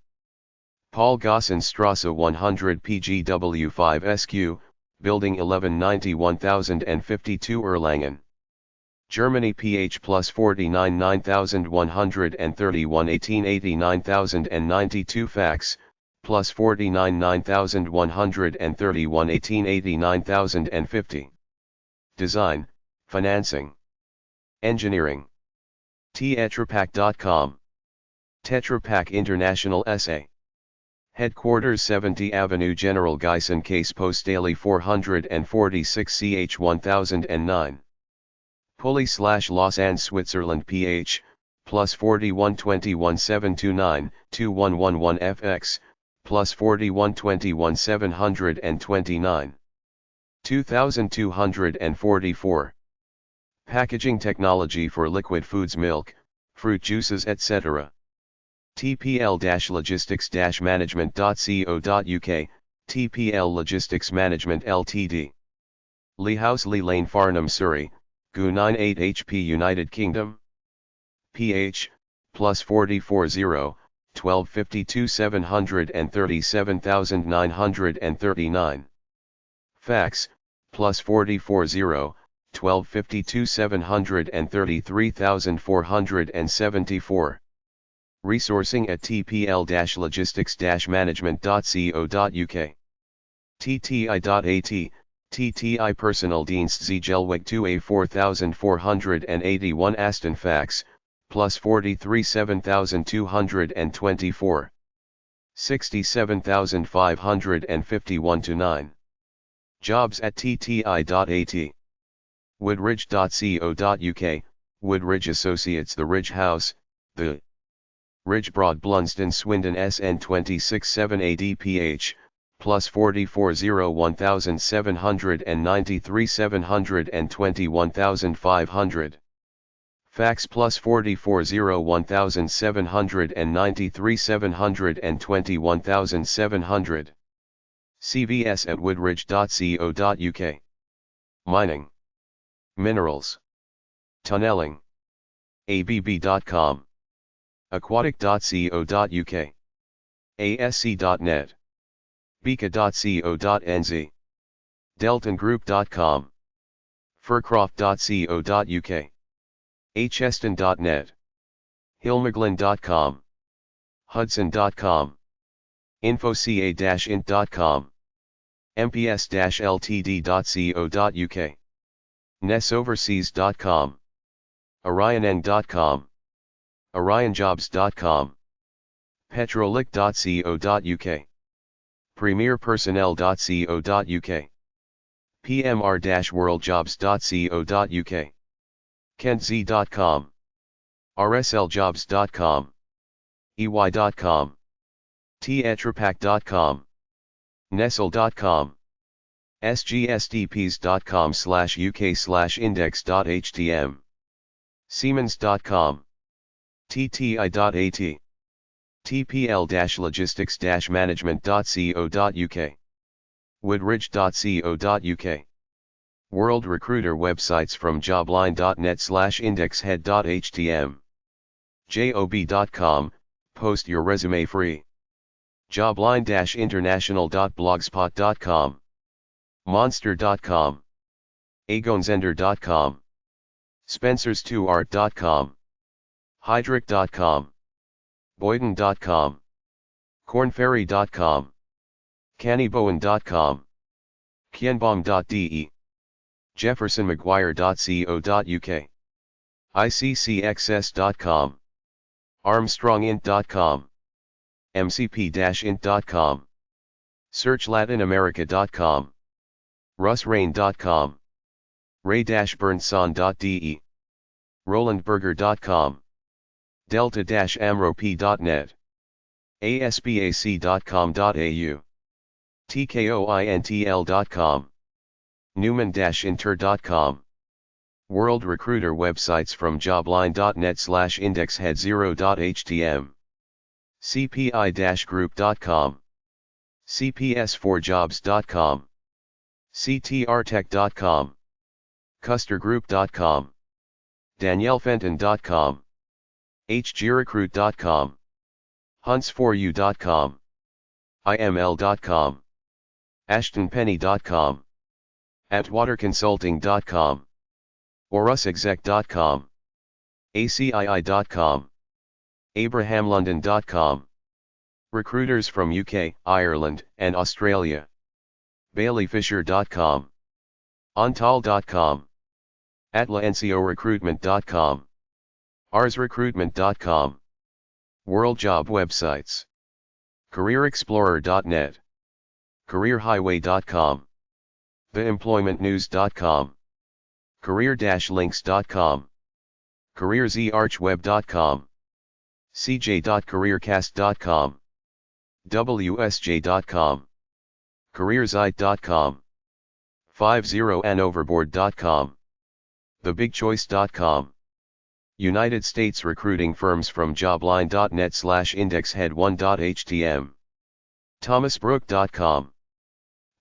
Paul Gossenstrasse 100 PGW5SQ, Building 1190 1052 Erlangen. Germany, PH plus 49 9131 1880 9092 fax, plus 49 9131 1880 9050. Design, financing. Engineering. Tetrapak.com. Tetra Pak International SA. Headquarters 70 Avenue General Guyson, Case Postale 446 CH 1009. Pulley/Lausanne, Switzerland, PH, plus 41 21 729 2111 FX, plus 41 21 729. 2244. Packaging technology for liquid foods, milk, fruit juices, etc. tpl-logistics-management.co.uk, TPL Logistics Management Ltd. Lee House, Lee Lane, Farnham, Surrey, GU 98 HP, United Kingdom. PH, plus 44 0, 1252 737,939. Fax, plus 44 0, 1252 733,474. Resourcing at tpl-logistics-management.co.uk. tti.at, TTI Personaldienst Ziegelweg 2A 4481 Aston fax, plus 43 7224. 67,551 to 9. Jobs at tti.at. Woodridge.co.uk, Woodridge Associates, The Ridge House, The Ridge, Broad, Blunsdon, Swindon, SN 26 7 ADPH, plus 44 0 1793 721,500. Fax plus 44 0 1793 721,700. CVS at woodridge.co.uk. Mining. Minerals. Tunneling. ABB.com. Aquatic.co.uk. ASC.net. Beeka.co.nz, deltongroup.com, furcroft.co.uk, heston.net, hilmaglin.com, hudson.com, infoca-int.com, mps-ltd.co.uk, nessoverseas.com, orioneng.com, orionjobs.com, petrolic.co.uk, premierpersonnel.co.uk, pmr-worldjobs.co.uk, kentz.com, rsljobs.com, ey.com, tetrapack.com, nestle.com, sgsdps.com/uk/index.htm, siemens.com, tti.at, tpl-logistics-management.co.uk, woodridge.co.uk, World Recruiter websites from jobline.net/indexhead.htm, job.com, post your resume free, jobline-international.blogspot.com, monster.com, agonzender.com, spencers2art.com, hydric.com, boyden.com, cornferry.com, cannybowen.com, kienbaum.de, jeffersonmaguire.co.uk, iccxs.com, armstrongint.com, mcp-int.com, searchLatinAmerica.com, russrain.com, ray-bernson.de, rolandberger.com, delta-amrop.net, asbac.com.au, tkointl.com, newman-inter.com, World Recruiter websites from jobline.net/indexhead0.htm, cpi-group.com, cps4jobs.com, ctrtech.com, custergroup.com, daniellefenton.com, hgrecruit.com, hunts4u.com, iml.com, ashtonpenny.com, atwaterconsulting.com, orusexec.com, acii.com, abrahamlondon.com, recruiters from UK, Ireland, and Australia, baileyfisher.com, ontal.com, atlaenciorecruitment.com, arsrecruitment.com, World Job websites, careerexplorer.net, careerhighway.com, theemploymentnews.com, career-links.com, careersarchweb.com, cj.careercast.com, wsj.com, careersite.com, 50andoverboard.com, thebigchoice.com, United States recruiting firms from jobline.net/indexhead1.htm, thomasbrook.com,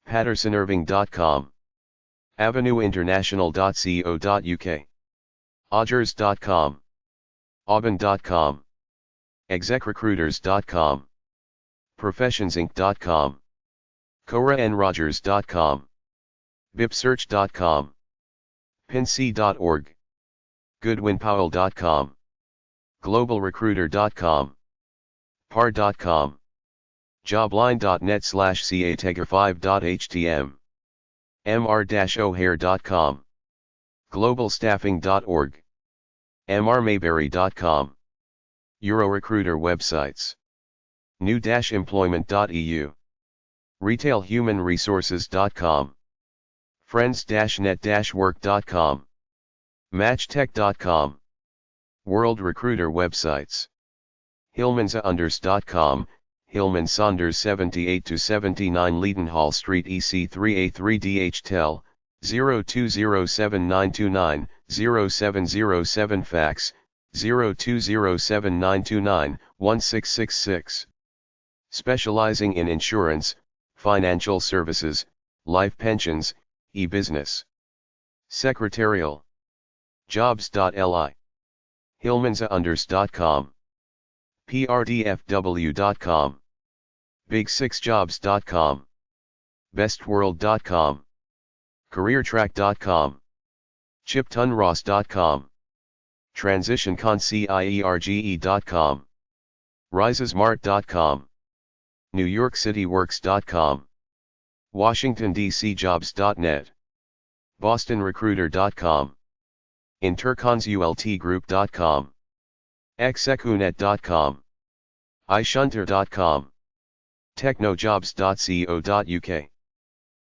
pattersonirving.com, avenueinternational.co.uk, odgers.com, auburn.com, execrecruiters.com, professionsinc.com, coraandrogers.com, bipsearch.com, pinc.org, goodwinpowell.com, globalrecruiter.com, par.com, jobline.net/catega5.htm, mr-o'hare.com, globalstaffing.org, mrmayberry.com, Eurorecruiter websites, new-employment.eu, retailhumanresources.com, friends-net-work.com, matchtech.com, World Recruiter websites, hillmansaunders.com, Hillman Saunders 78-79 Leadenhall Street EC3A3DH Tel, 020792900707 Fax, 020792916666. Specializing in insurance, financial services, life pensions, e-business. Secretarial. Jobs.li. hillmansaunders.com. prdfw.com. big6jobs.com. bestworld.com, careertrack.com, chiptunross.com, transitionconcierge.com, risesmart.com, newyorkcityworks.com, washingtondcjobs.net, bostonrecruiter.com, interconsultgroup.com, execunet.com, ishunter.com, technojobs.co.uk,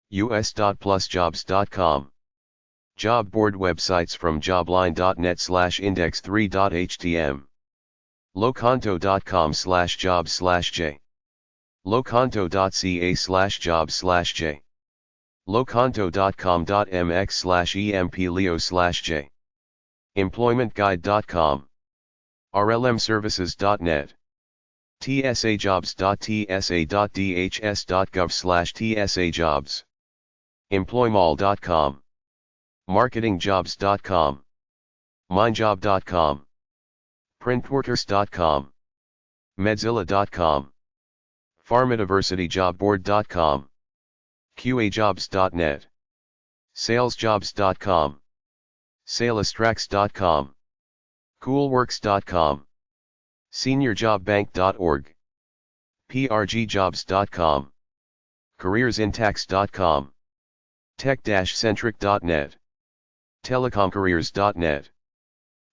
us.plusjobs.com. Job board websites from jobline.net/index3.htm, loconto.com/jobs/j, loconto.ca/jobs/j, loconto.com.mx/empleo/j, employmentguide.com, rlmservices.net, tsajobs.tsa.dhs.gov/tsajobs, employmall.com, marketingjobs.com, mindjob.com, printworkers.com, medzilla.com, pharmadiversityjobboard.com, qajobs.net, salesjobs.com, salestrax.com, coolworks.com, seniorjobbank.org, prgjobs.com, careersintax.com, tech-centric.net, telecomcareers.net,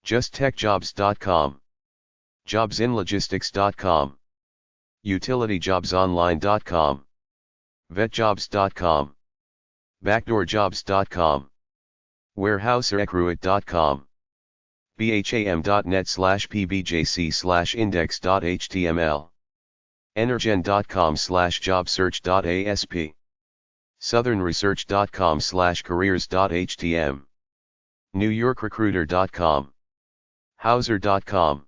justtechjobs.com, jobsinlogistics.com, utilityjobsonline.com, vetjobs.com, backdoorjobs.com, warehouserecruit.com, bham.net/pbjc/index.html, energen.com/jobsearch.asp, southernresearch.com/careers.htm, newyorkrecruiter.com, hauser.com,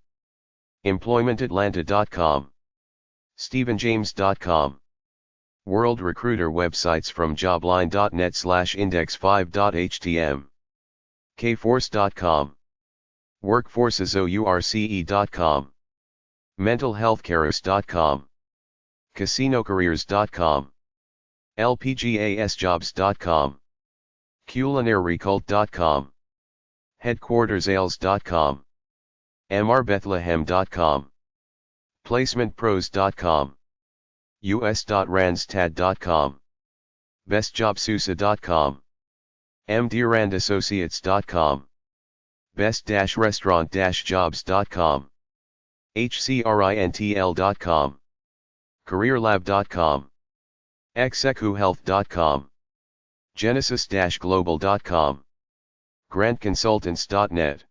employmentatlanta.com, stephenjames.com, World Recruiter websites from jobline.net/index5.htm, kforce.com, workforcesource.com, mentalhealthcareers.com, casinocareers.com, lpgasjobs.com, culinarycult.com, headquartersales.com, mrbethlehem.com, placementpros.com, us.randstad.com, bestjobsusa.com, mdurandassociates.com, best-restaurant-jobs.com, hcrintl.com, careerlab.com, execuhealth.com, genesis-global.com, grantconsultants.net,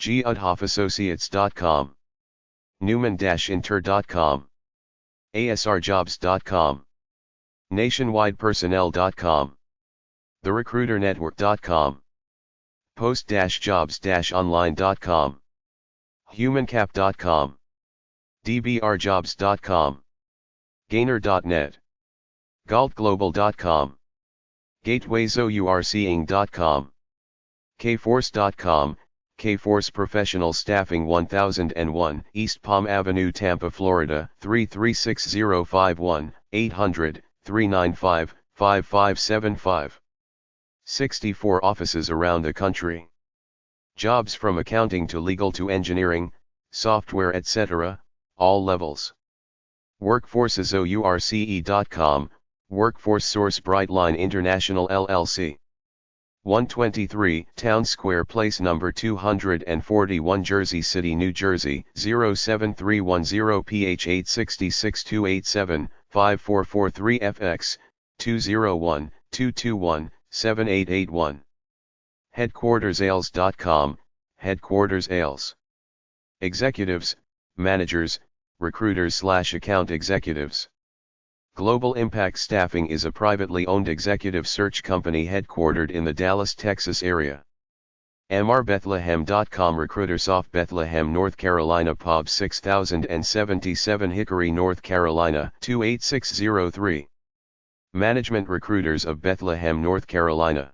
gudhoffassociates.com, newman-inter.com, asrjobs.com, nationwidepersonnel.com, therecruiternetwork.com, post-jobs-online.com, humancap.com, dbrjobs.com, gainer.net, galtglobal.com, gatewaysourcing.com, kforce.com, Kforce Professional Staffing 1001, East Palm Avenue, Tampa, Florida, 336-051, 800-395-5575. 64 offices around the country. Jobs from accounting to legal to engineering, software, etc., all levels. Workforcesource.com, Workforce Source Brightline International LLC. 123 Town Square Place, number 241, Jersey City, New Jersey, 07310 PH 866-287, 5443 FX, 201-221-7881. Headquartersales.com, Headquarters Ales. Executives, managers, recruiters/account executives. Global Impact Staffing is a privately owned executive search company headquartered in the Dallas, Texas area. mrbethlehem.com, Recruitersoft, Bethlehem, North Carolina, POB 6077, Hickory, North Carolina, 28603. Management Recruiters of Bethlehem, North Carolina.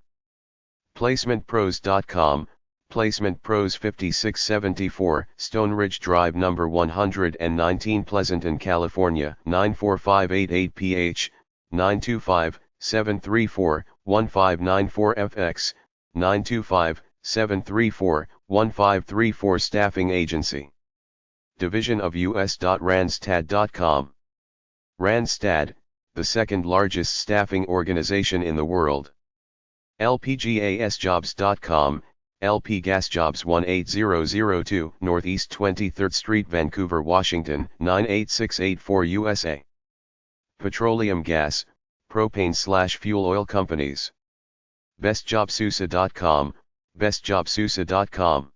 PlacementPros.com, Placement Pros, 5674, Stone Ridge Drive, number 119, Pleasanton, California, 94588 PH, 734-1594-FX, 925-734-1534 Staffing Agency. Division of US.Randstad.com. Randstad, the second largest staffing organization in the world. LPGASjobs.com, LP Gas Jobs 18002 Northeast 23rd Street, Vancouver, Washington, 98684 USA. Petroleum gas, propane/fuel oil companies. BestJobSUSA.com, BestJobSUSA.com.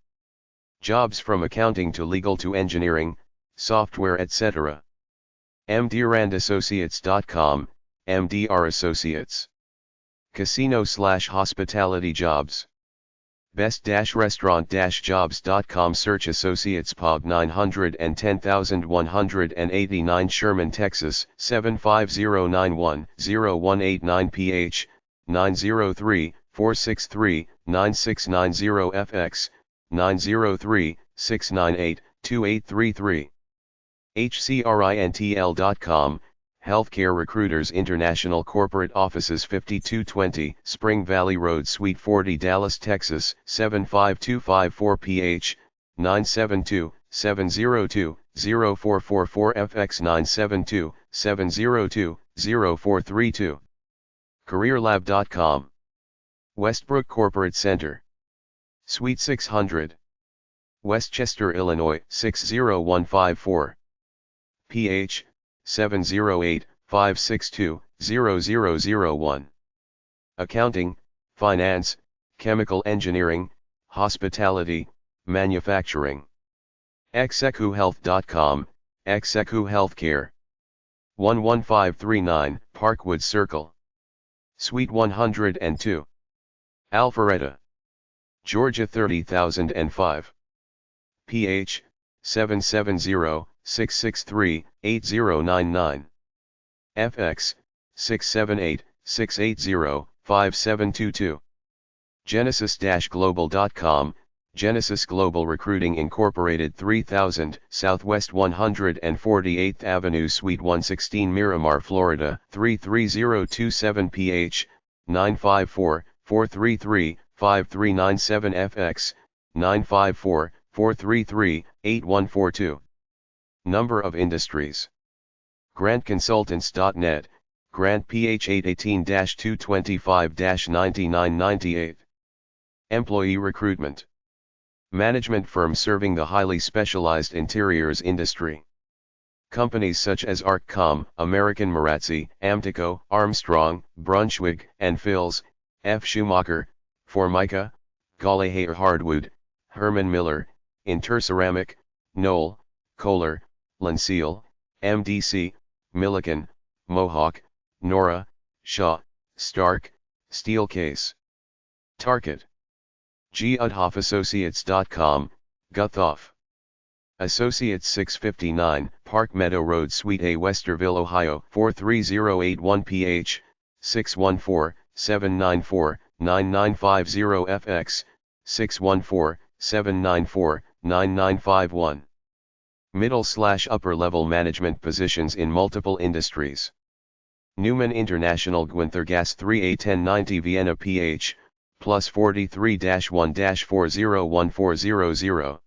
Jobs from accounting to legal to engineering, software, etc. MDRandAssociates.com, MDR Associates. Casino/hospitality jobs. Best-restaurant-jobs.com. Search associates. Pub 910189 Sherman, Texas, 75091-0189 PH, 903-463-9690 FX, 903-698-2833. HCRINTL.com, Healthcare Recruiters International Corporate Offices, 5220 Spring Valley Road, Suite 40, Dallas, Texas, 75254 PH, 972-702-0444 FX, 972-702-0432. CareerLab.com. Westbrook Corporate Center, Suite 600, Westchester, Illinois, 60154. PH, 708-562-0001. Accounting, Finance, Chemical Engineering, Hospitality, Manufacturing. execuhealth.com, Execu Healthcare. 11539 Parkwood Circle, Suite 102. Alpharetta, Georgia, 30005. PH, 770-663-8099. FX, 678-680-5722. Genesis-global.com, Genesis Global Recruiting Incorporated, 3000 Southwest 148th Avenue, Suite 116, Miramar, Florida, 33027. PH, 954-433-5397. FX, 954-433-8142. Number of industries. GrantConsultants.net, Grant PH 818-225-9998. Employee recruitment. Management firm serving the highly specialized interiors industry. Companies such as ArcCom, American Marazzi, Amtico, Armstrong, Brunswick and Phils, F. Schumacher, Formica, Gallagher Hardwood, Herman Miller, Interceramic, Knoll, Kohler, Lanceel, MDC, Milliken, Mohawk, Nora, Shaw, Stark, Steelcase. Target. GUdhoffassociates.com, Guthoff. Associates, 659 Park Meadow Road, Suite A, Westerville, Ohio, 43081. PH, 614-794-9950. FX, 614-794-9951. Middle/upper level management positions in multiple industries. Newman International, Gwenthergasse 3A 1090 Vienna, PH, plus 43-1-4014000.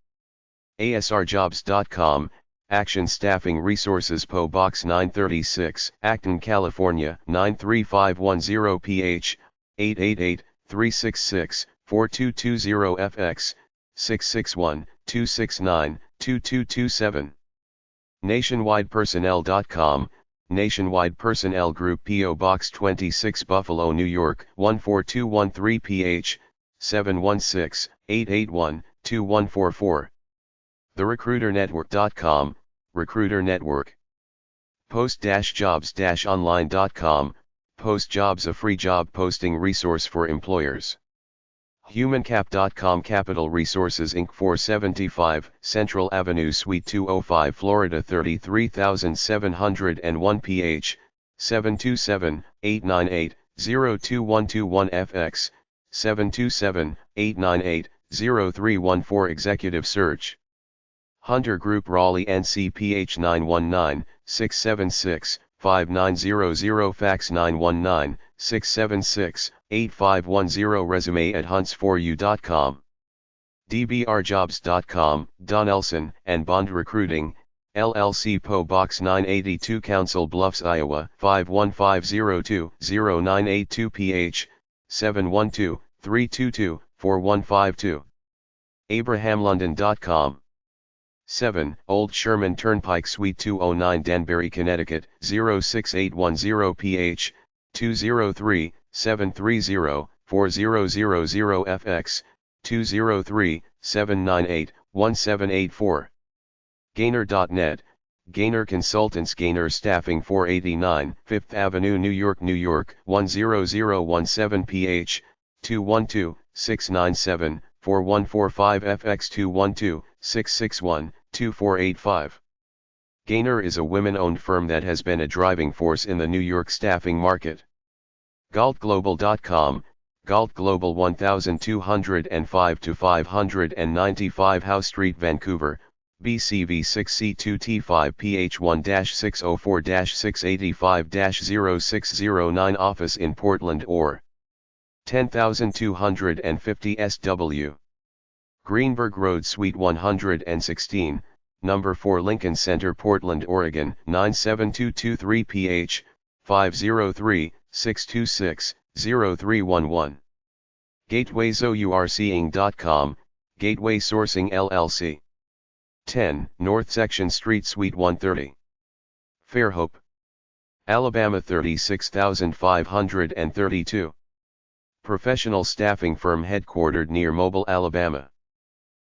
ASRjobs.com, Action Staffing Resources, PO Box 936, Acton, California, 93510. PH, 888-366-4220. FX, 661-269-2227. NationwidePersonnel.com, Nationwide Personnel Group, P.O. Box 26, Buffalo, New York, 14213. PH, 716-881-2144. TheRecruiterNetwork.com, Recruiter Network. Post-jobs-online.com, Post Jobs, a free job posting resource for employers. HumanCap.com, Capital Resources Inc., 475 Central Avenue, Suite 205, Florida, 33701. PH, 727-898-02121. FX, 727-898-0314. Executive Search. Hunter Group, Raleigh, NC. PH, 919-676-5900. Fax, 676-8510 resume@hunts4u.com. dbrjobs.com, Donelson and Bond Recruiting, LLC PO Box 982 Council Bluffs, Iowa 51502-0982 PH, 712-322-4152. abrahamlondon.com. 7, Old Sherman Turnpike Suite 209 Danbury, Connecticut 06810 PH, 203-730-4000 FX, 203-798-1784. Gainer.net, Gainer Consultants, Gainer Staffing 489 5th Avenue, New York, New York 10017 PH, 212-697-4145 FX, 212-661-2485. Gainer is a women-owned firm that has been a driving force in the New York staffing market. galtglobal.com, Galt Global 1205 to 595 House Street, Vancouver, BCV 6C2T5 PH1-604-685-0609. Office in Portland or 10250 SW. Greenberg Road, Suite 116, Number 4, Lincoln Center, Portland, Oregon 97223 PH, 503-626-0311. GatewayZourSeeing.com, Gateway Sourcing LLC. 10 North Section Street, Suite 130. Fairhope, Alabama 36532. Professional staffing firm headquartered near Mobile, Alabama.